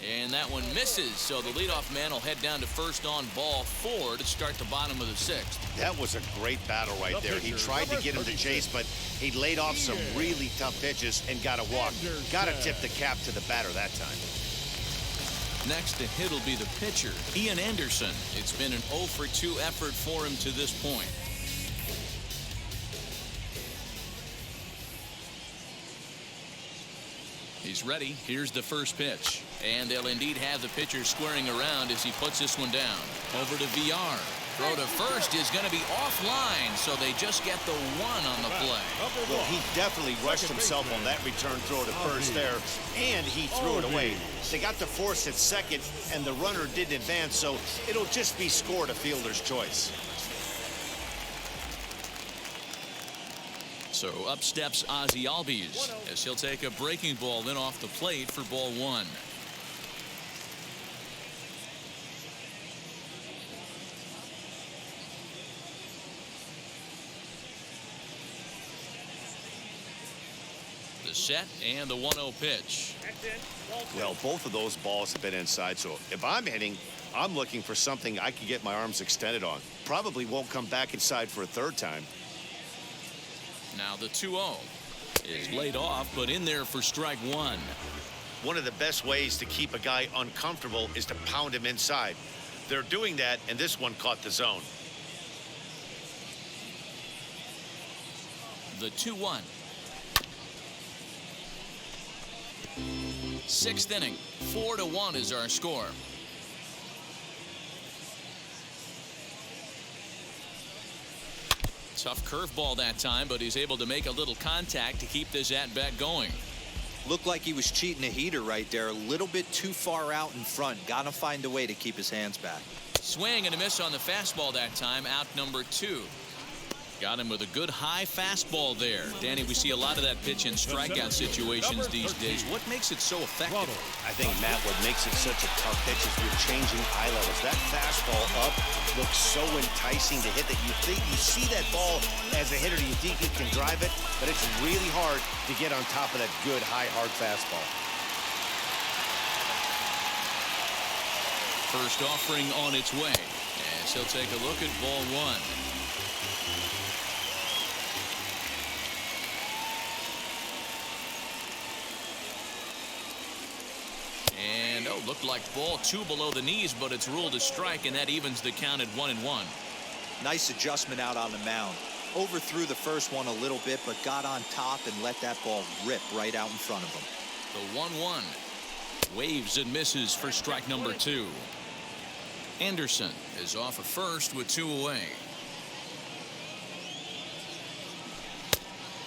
And that one misses, so the leadoff man will head down to first on ball 4 to start the bottom of the 6th. That was a great battle right there. He tried to get him to chase, but he laid off some really tough pitches and got a walk. Got to tip the cap to the batter that time. Next to hit will be the pitcher, Ian Anderson. It's been an 0 for 2 effort for him to this point. He's ready. Here's the first pitch. And they'll indeed have the pitcher squaring around as he puts this one down. Over to VR. Throw to first is going to be offline, so they just get the 1 on the play. Well, he definitely rushed himself on that return throw to first there, and he threw it away. They got to force at second, and the runner didn't advance, so it'll just be scored a fielder's choice. So up steps Ozzie Albies as he'll take a breaking ball then off the plate for ball 1. The set and the 1-0 pitch. Well, both of those balls have been inside, so if I'm hitting, I'm looking for something I can get my arms extended on. Probably won't come back inside for a third time. Now the 2-0 is laid off, but in there for strike 1. One of the best ways to keep a guy uncomfortable is to pound him inside. They're doing that, and this one caught the zone. The 2-1. 6th inning, 4-1 is our score. Tough curveball that time, but he's able to make a little contact to keep this at-bat going. Looked like he was cheating a heater right there. A little bit too far out in front. Got to find a way to keep his hands back. Swing and a miss on the fastball that time. Out number 2. Got him with a good high fastball there. Danny, we see a lot of that pitch in strikeout situations these days. What makes it so effective? I think, Matt, what makes it such a tough pitch is you're changing eye levels. That fastball up looks so enticing to hit that you think you see that ball as a hitter, you think you can drive it, but it's really hard to get on top of that good, high, hard fastball. First offering on its way, as he'll take a look at ball 1. And looked like ball 2 below the knees, but it's ruled a strike, and that evens the count at 1-1. Nice adjustment out on the mound. Overthrew the first one a little bit, but got on top and let that ball rip right out in front of him. The 1-1 waves and misses for strike number 2. Anderson is off of first with 2 away.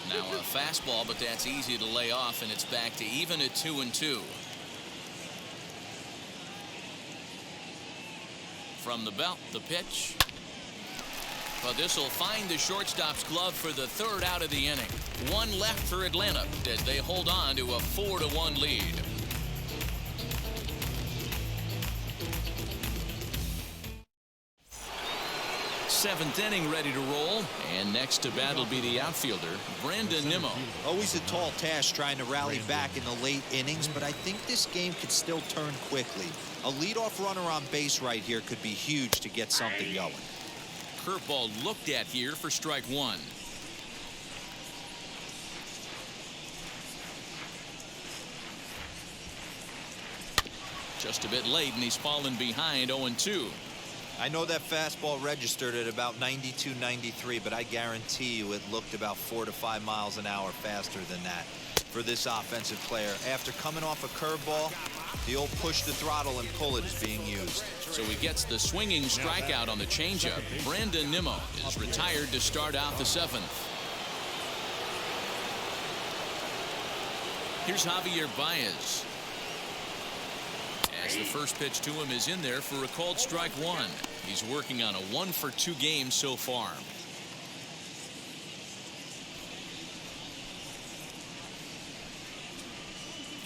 Now a fastball, but that's easy to lay off, and it's back to even at 2-2. From the belt, the pitch. But this will find the shortstop's glove for the 3rd out of the inning. 1 left for Atlanta as they hold on to a 4-1 lead. Seventh inning ready to roll, and next to bat will be the outfielder, Brandon Nimmo. Always a tall task trying to rally back in the late innings, but I think this game could still turn quickly. A leadoff runner on base right here could be huge to get something going. Curveball looked at here for strike 1. Just a bit late, and he's fallen behind 0-2. I know that fastball registered at about 92, 93, but I guarantee you it looked about 4 to 5 miles an hour faster than that for this offensive player. After coming off a curveball, the old push the throttle and pull it is being used. So he gets the swinging strikeout on the changeup. Brandon Nimmo is retired to start out the 7th. Here's Javier Baez. As the first pitch to him is in there for a called strike 1. He's working on a 1-for-2 game so far.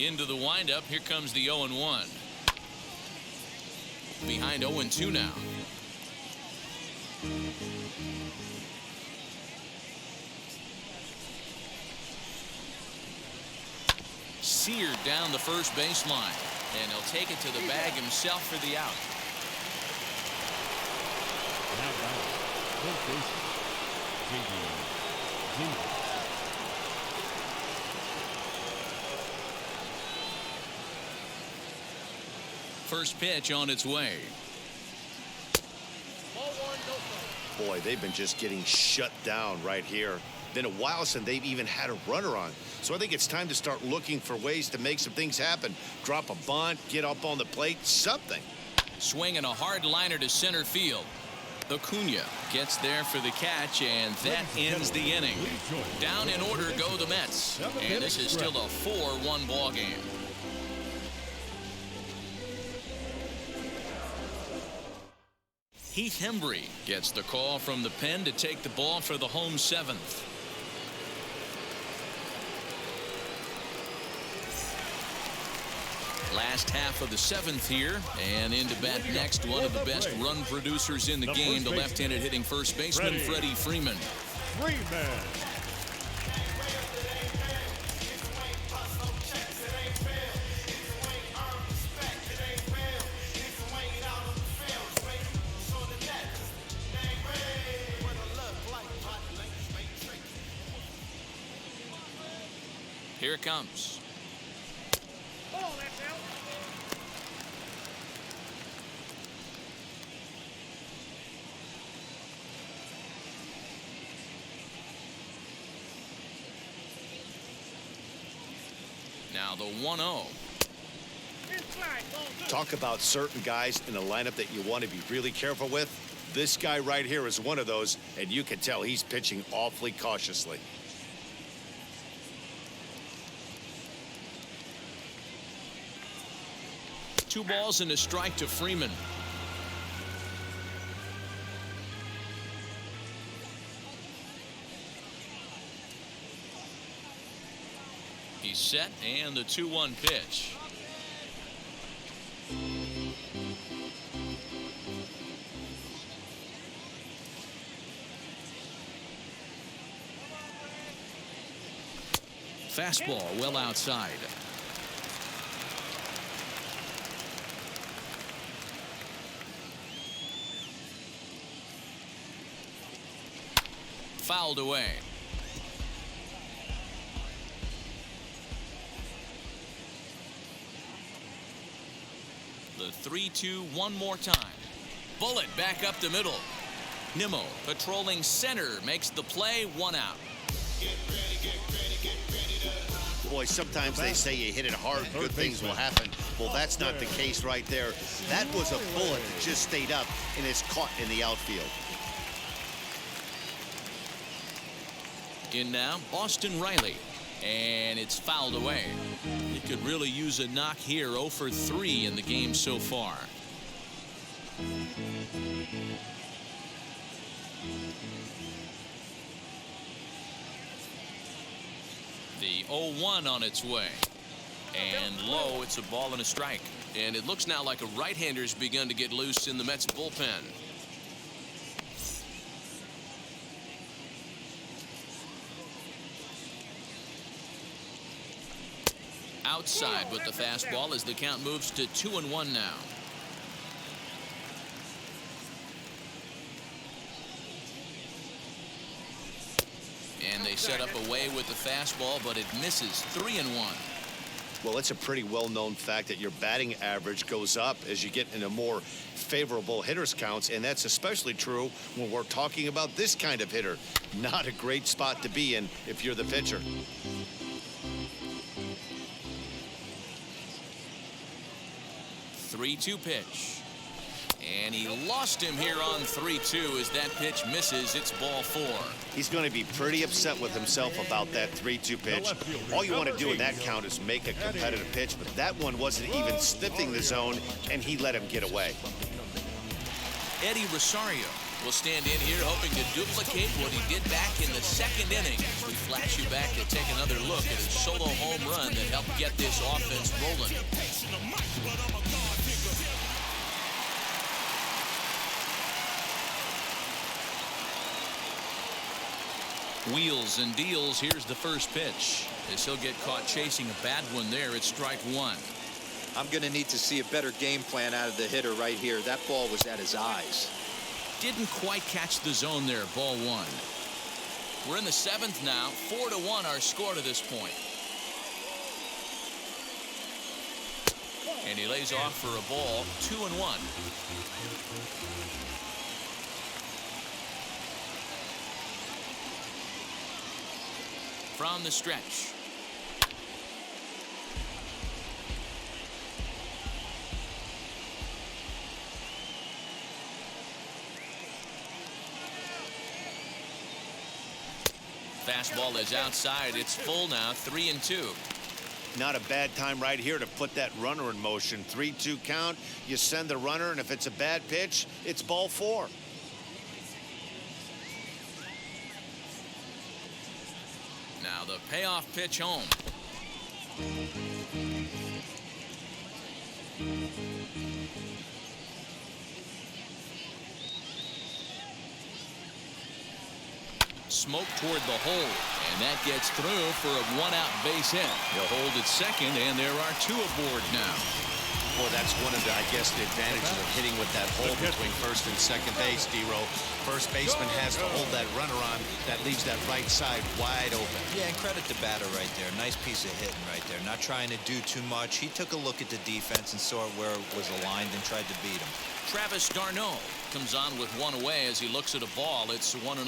Into the windup. Here comes the 0-1. Behind 0-2 now. Seared down the first baseline. And he'll take it to the bag himself for the out. Now batting, third baseman, Javier Baez. First pitch on its way. Ball one, no strike. Boy, they've been just getting shut down right here. Been a while since they've even had a runner on. So I think it's time to start looking for ways to make some things happen. Drop a bunt, get up on the plate, something. Swinging a hard liner to center field. Acuna gets there for the catch, and that ends the inning. Down in order go the Mets. And this is still a 4-1 ball game. Heath Hembree gets the call from the pen to take the ball for the home seventh. Last half of the seventh here, and into bat next, one of the best run producers in the game, the left-handed hitting first baseman, Freddie Freeman. Here it comes. Ball, that's out. Now the 1-0. Inside, ball two. Talk about certain guys in a lineup that you want to be really careful with. This guy right here is one of those, and you can tell he's pitching awfully cautiously. Two balls and a strike to Freeman. He's set, and the 2-1 pitch. Fastball well outside. Fouled away. The 3-2 one more time. Bullet back up the middle. Nimmo patrolling center makes the play, one out. Boy, sometimes they say you hit it hard, good things will happen. Well, that's not the case right there. That was a bullet that just stayed up and is caught in the outfield. In now, Austin Riley. And it's fouled away. He could really use a knock here. 0 for 3 in the game so far. The 0-1 on its way. And low, it's a ball and a strike. And it looks now like a right-hander's begun to get loose in the Mets bullpen. Outside with the fastball as the count moves to 2-1 now. And they set up away with the fastball, but it misses. 3-1. Well, it's a pretty well-known fact that your batting average goes up as you get into more favorable hitters counts, and that's especially true when we're talking about this kind of hitter. Not a great spot to be in if you're the pitcher. Three-two pitch. And he lost him here on 3-2 as that pitch misses. It's ball 4. He's going to be pretty upset with himself about that 3-2 pitch. All you want to do in that count is make a competitive pitch, but that one wasn't even sniffing the zone, and he let him get away. Eddie Rosario will stand in here hoping to duplicate what he did back in the second inning. We flash you back to take another look at his solo home run that helped get this offense rolling. Wheels and deals. Here's the first pitch. As he'll get caught chasing a bad one there. It's strike 1. I'm going to need to see a better game plan out of the hitter right here. That ball was at his eyes. Didn't quite catch the zone there. Ball one. We're in the seventh now. 4-1 our score to this point. And he lays off for a ball. 2-1. From the stretch. Fastball is outside. It's full now. 3-2. Not a bad time right here to put that runner in motion. 3-2 count. You send the runner, and if it's a bad pitch, it's ball four. Now the payoff pitch home. Smoke toward the hole, and that gets through for a one-out base hit. He'll hold at second, and there are two aboard now. Well, that's one of the, I guess, the advantages of hitting with that hole between first and second base, D-Row. First baseman has to hold that runner on. That leaves that right side wide open. Yeah, and credit the batter right there. Nice piece of hitting right there. Not trying to do too much. He took a look at the defense and saw where it was aligned and tried to beat him. Travis d'Arnaud comes on with one away as he looks at a ball. It's 1-0.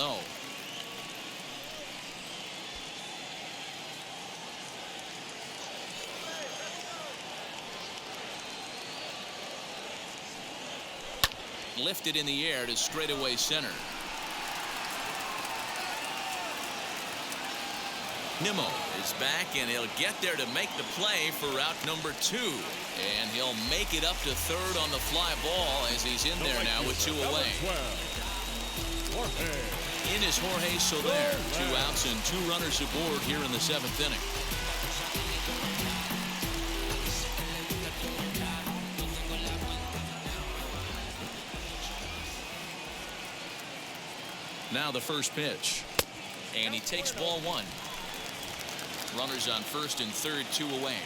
Lifted in the air to straightaway center. Nimmo is back, and he'll get there to make the play for out number 2. And he'll make it up to third on the fly ball as he's in there now with 2 away. In is Jorge Soler. 2 outs and 2 runners aboard here in the 7th inning. Now the first pitch, and he takes ball 1. Runners on first and third, 2 away.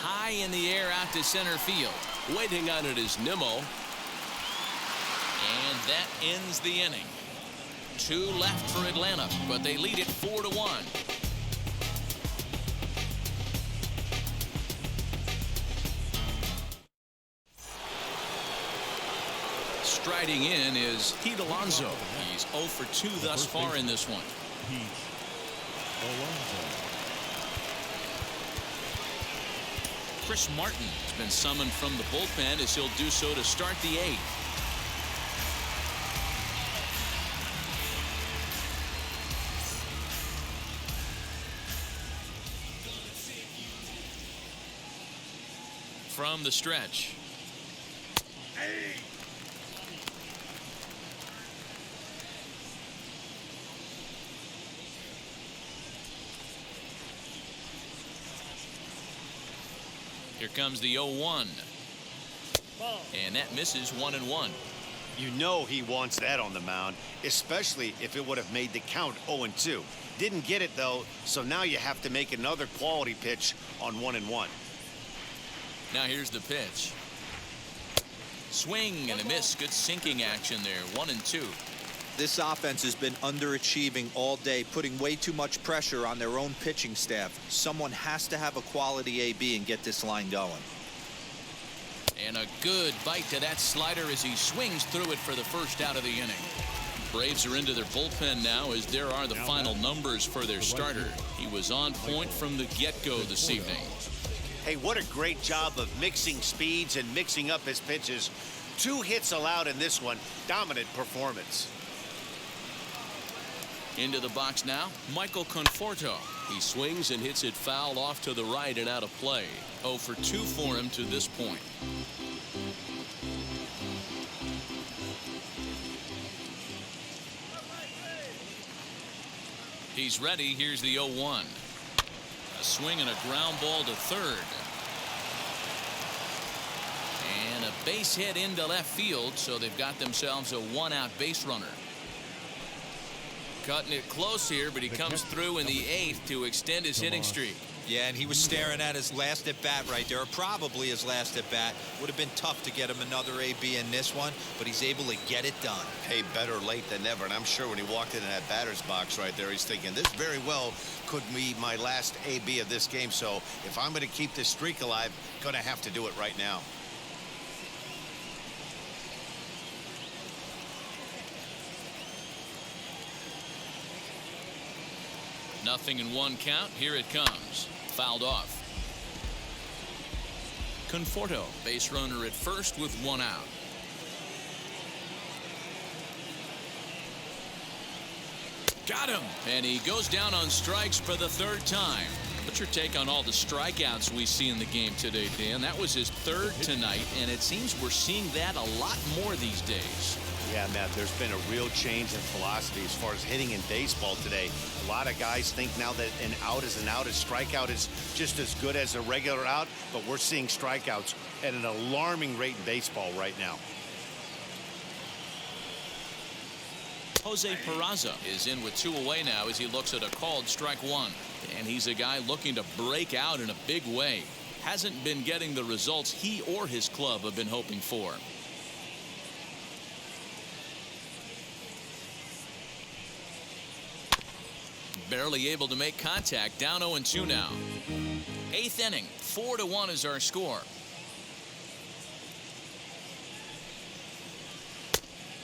High in the air out to center field. Waiting on it is Nimmo. And that ends the inning. 2 left for Atlanta, but they lead it 4-1. Striding in is Pete Alonso. He's 0 for 2 thus far in this one. Chris Martin has been summoned from the bullpen as he'll do so to start the 8th. From the stretch. Here comes the 0-1. And that misses 1-1. You know he wants that on the mound, especially if it would have made the count 0-2. Didn't get it, though, so now you have to make another quality pitch on 1-1. Now here's the pitch. Swing and a miss. Good sinking action there. 1-2. This offense has been underachieving all day, putting way too much pressure on their own pitching staff. Someone has to have a quality AB and get this line going. And a good bite to that slider as he swings through it for the first out of the inning. Braves are into their bullpen now as there are the final numbers for their starter. He was on point from the get-go this evening. Hey, what a great job of mixing speeds and mixing up his pitches. 2 hits allowed in this one. Dominant performance. Into the box now, Michael Conforto. He swings and hits it foul off to the right and out of play. 0 for 2 for him to this point. He's ready. Here's the 0-1. A swing and a ground ball to third. And a base hit into left field, so they've got themselves a 1-out base runner. Cutting it close here, but he comes through in the 8th to extend his hitting streak. Yeah, and he was staring at his last at-bat right there, or probably his last at-bat. Would have been tough to get him another AB in this one, but he's able to get it done. Hey, better late than never. And I'm sure when he walked into that batter's box right there, he's thinking, this very well could be my last AB of this game. So if I'm going to keep this streak alive, going to have to do it right now. Nothing in 1 count. Here it comes. Fouled off. Conforto, base runner at first with 1 out. Got him. And he goes down on strikes for the 3rd time. What's your take on all the strikeouts we see in the game today, Dan? That was his 3rd tonight, and it seems we're seeing that a lot more these days. Yeah, Matt, there's been a real change in philosophy as far as hitting in baseball today. A lot of guys think now that an out is an out, a strikeout is just as good as a regular out, but we're seeing strikeouts at an alarming rate in baseball right now. Jose Peraza is in with 2 away now as he looks at a called strike 1. And he's a guy looking to break out in a big way. Hasn't been getting the results he or his club have been hoping for. Barely able to make contact. Down 0-2 now. 8th inning. 4-1 is our score.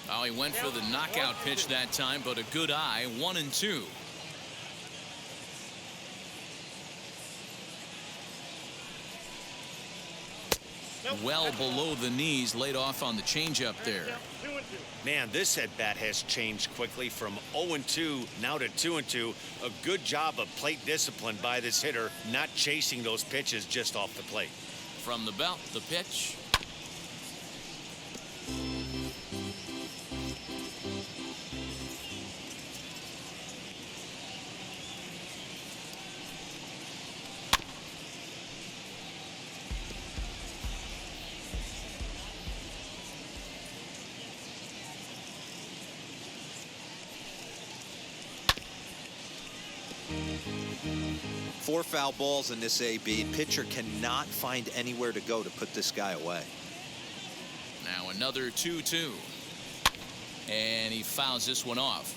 Oh, he went for the knockout pitch that time, but a good eye. 1-2. Well below the knees, laid off on the changeup there. Man, this at bat has changed quickly from 0-2 now to 2-2. A good job of plate discipline by this hitter, not chasing those pitches just off the plate. From the belt, the pitch. Four foul balls in this AB. Pitcher cannot find anywhere to go to put this guy away. Now another 2-2. And he fouls this one off.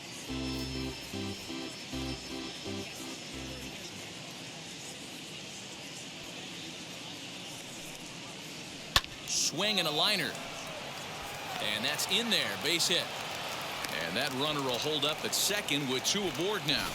Swing and a liner. And that's in there. Base hit. And that runner will hold up at second with 2 aboard now.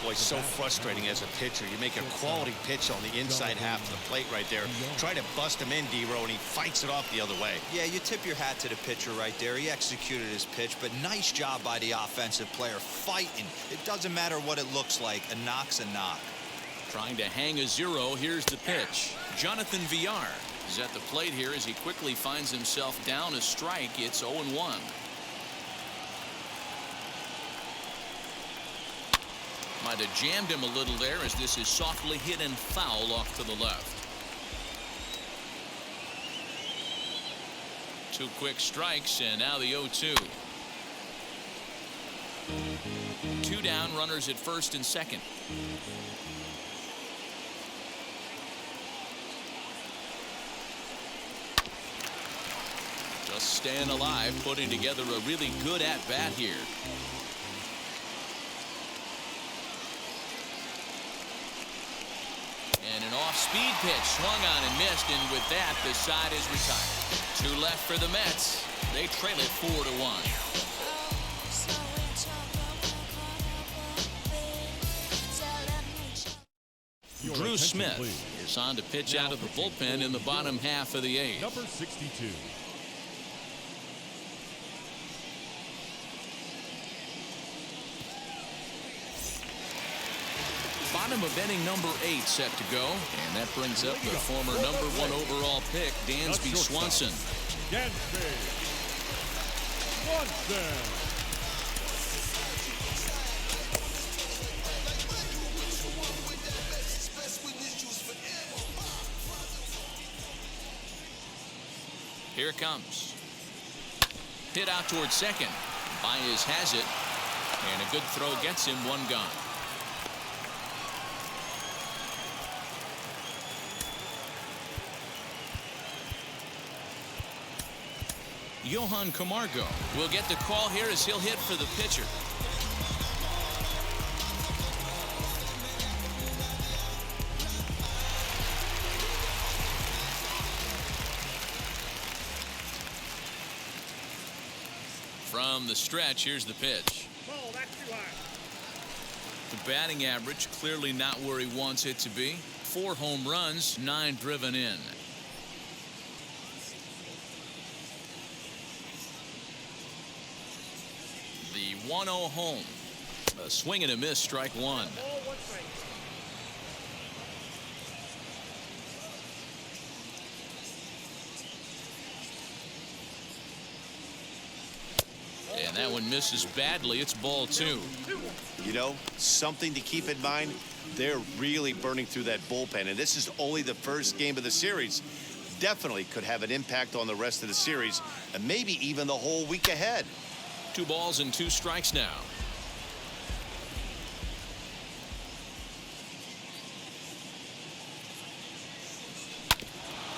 Boy, so frustrating as a pitcher. You make a quality pitch on the inside half of the plate right there. Try to bust him in, D-Row, and he fights it off the other way. Yeah, you tip your hat to the pitcher right there. He executed his pitch, but nice job by the offensive player fighting. It doesn't matter what it looks like. A knock's a knock. Trying to hang a 0. Here's the pitch. Jonathan Villar is at the plate here as he quickly finds himself down a strike. It's 0-1. Might have jammed him a little there as this is softly hit and foul off to the left. 2 quick strikes and now the 0-2. 2 down, runners at first and second. Just staying alive, putting together a really good at bat here. And an off-speed pitch swung on and missed, and with that, the side is retired. 2 left for the Mets. They trail it 4-1. Drew Smith is on to pitch out of the bullpen in the bottom half of the 8th. Number 62. Bottom of inning number 8 set to go, and that brings up the former number 1 overall pick, Dansby Swanson. Dansby Swanson. Here it comes. Hit out towards second. Baez has it. And a good throw gets him one gone. Johan Camargo will get the call here as he'll hit for the pitcher. From the stretch, here's the pitch. Ball, that's too high. The batting average clearly not where he wants it to be. 4 home runs, 9 driven in. The 1-0 home. A swing and a miss, strike one. Ball, one strike. And that one misses badly. It's ball 2. You know, something to keep in mind, they're really burning through that bullpen, and this is only the first game of the series. Definitely could have an impact on the rest of the series, and maybe even the whole week ahead. 2 balls and 2 strikes now.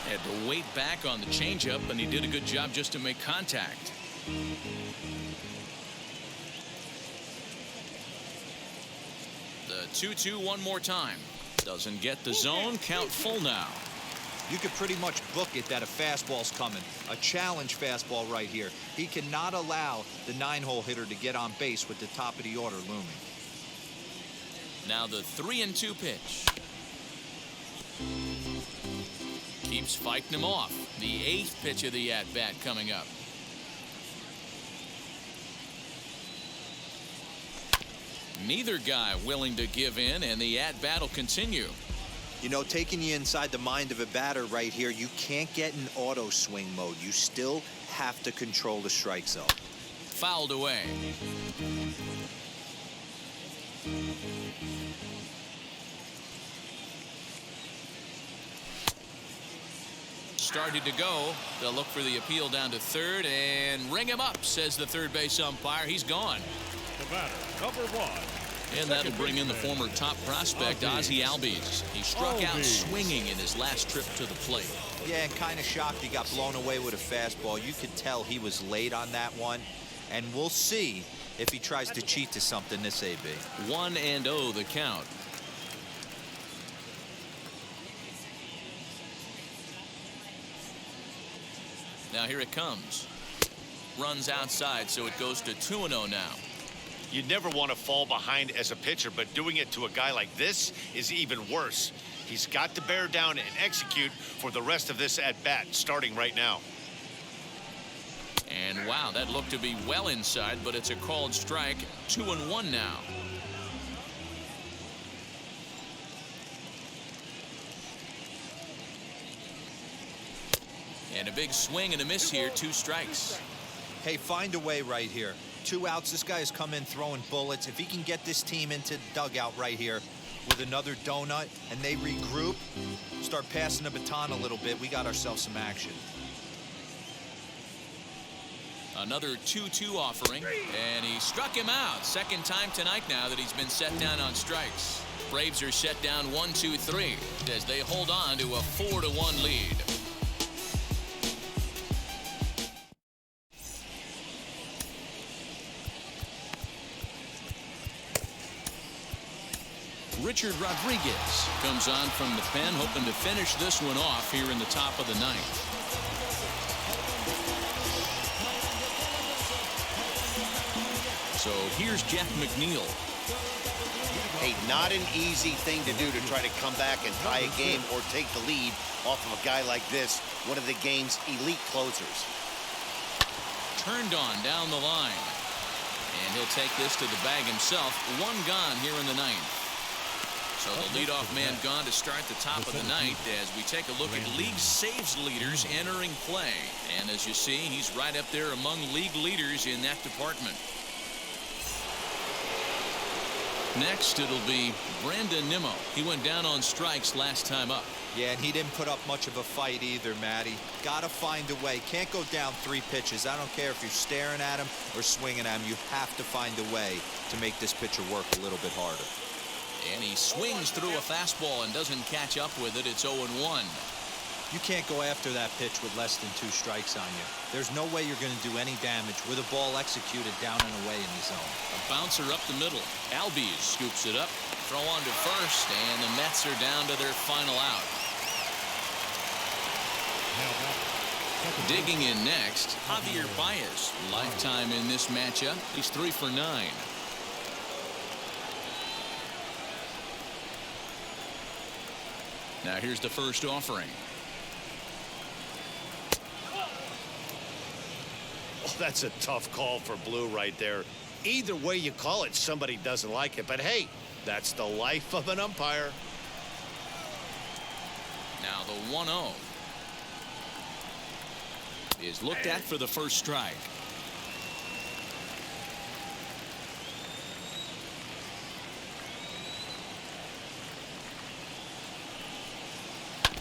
Had to wait back on the changeup, and he did a good job just to make contact. The 2-2 one more time. Doesn't get the zone. Count full now. You could pretty much book it that a fastball's coming. A challenge fastball right here. He cannot allow the 9-hole hitter to get on base with the top of the order looming. Now the 3-2 pitch. Keeps fighting him off. The 8th pitch of the at-bat coming up. Neither guy willing to give in, and the at-bat will continue. You know, taking you inside the mind of a batter right here, you can't get in auto swing mode. You still have to control the strike zone. Fouled away. Started to go. They'll look for the appeal down to third and ring him up, says the third base umpire. He's gone. The batter, number 1. And that'll bring in the former top prospect, Ozzie Albies. He struck out swinging in his last trip to the plate. Yeah, and kind of shocked he got blown away with a fastball. You could tell he was late on that one. And we'll see if he tries to cheat to something this AB. 1-0 the count. Now here it comes. Runs outside, so it goes to 2-0 now. You never want to fall behind as a pitcher, but doing it to a guy like this is even worse. He's got to bear down and execute for the rest of this at-bat, starting right now. And wow, that looked to be well inside, but it's a called strike. 2-1 now. And a big swing and a miss here. 2 strikes. Hey, find a way right here. 2 outs. This guy has come in throwing bullets. If he can get this team into the dugout right here with another donut and they regroup, start passing the baton a little bit, we got ourselves some action. Another 2-2 offering, and he struck him out. Second time tonight now that he's been set down on strikes. Braves are set down 1-2-3 as they hold on to a 4-1 lead. Richard Rodriguez comes on from the pen, hoping to finish this one off here in the top of the 9th. So here's Jeff McNeil. Hey, not an easy thing to do to try to come back and tie a game or take the lead off of a guy like this, one of the game's elite closers. Turned on down the line. And he'll take this to the bag himself. 1 gone here in the 9th. So the leadoff man gone to start the top of the 9th as we take a look at league saves leaders entering play. And as you see, he's right up there among league leaders in that department. Next, it'll be Brandon Nimmo. He went down on strikes last time up. Yeah, and he didn't put up much of a fight either, Matty. Got to find a way. Can't go down 3 pitches. I don't care if you're staring at him or swinging at him. You have to find a way to make this pitcher work a little bit harder. And he swings through a fastball and doesn't catch up with it. It's 0-1. You can't go after that pitch with less than 2 strikes on you. There's no way you're going to do any damage with a ball executed down and away in the zone. A bouncer up the middle. Albies scoops it up. Throw on to first, and the Mets are down to their final out. Digging in next, Javier Baez. Lifetime in this matchup. He's 3 for 9. Now here's the first offering. Oh, that's a tough call for Blue right there. Either way you call it, somebody doesn't like it. But hey, that's the life of an umpire. Now the 1-0 is looked at for the first strike.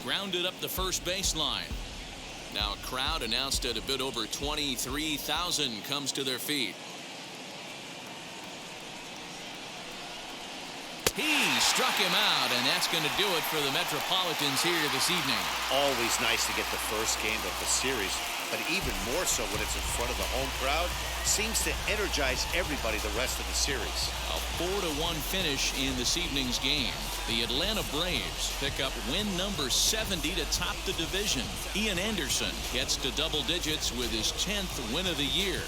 Grounded up the first baseline. Now a crowd announced at a bit over 23,000 comes to their feet. He struck him out, and that's going to do it for the Metropolitans here this evening. Always nice to get the first game of the series, but even more so when it's in front of the home crowd. Seems to energize everybody the rest of the series. A 4-1 finish in this evening's game. The Atlanta Braves pick up win number 70 to top the division. Ian Anderson gets to double digits with his 10th win of the year.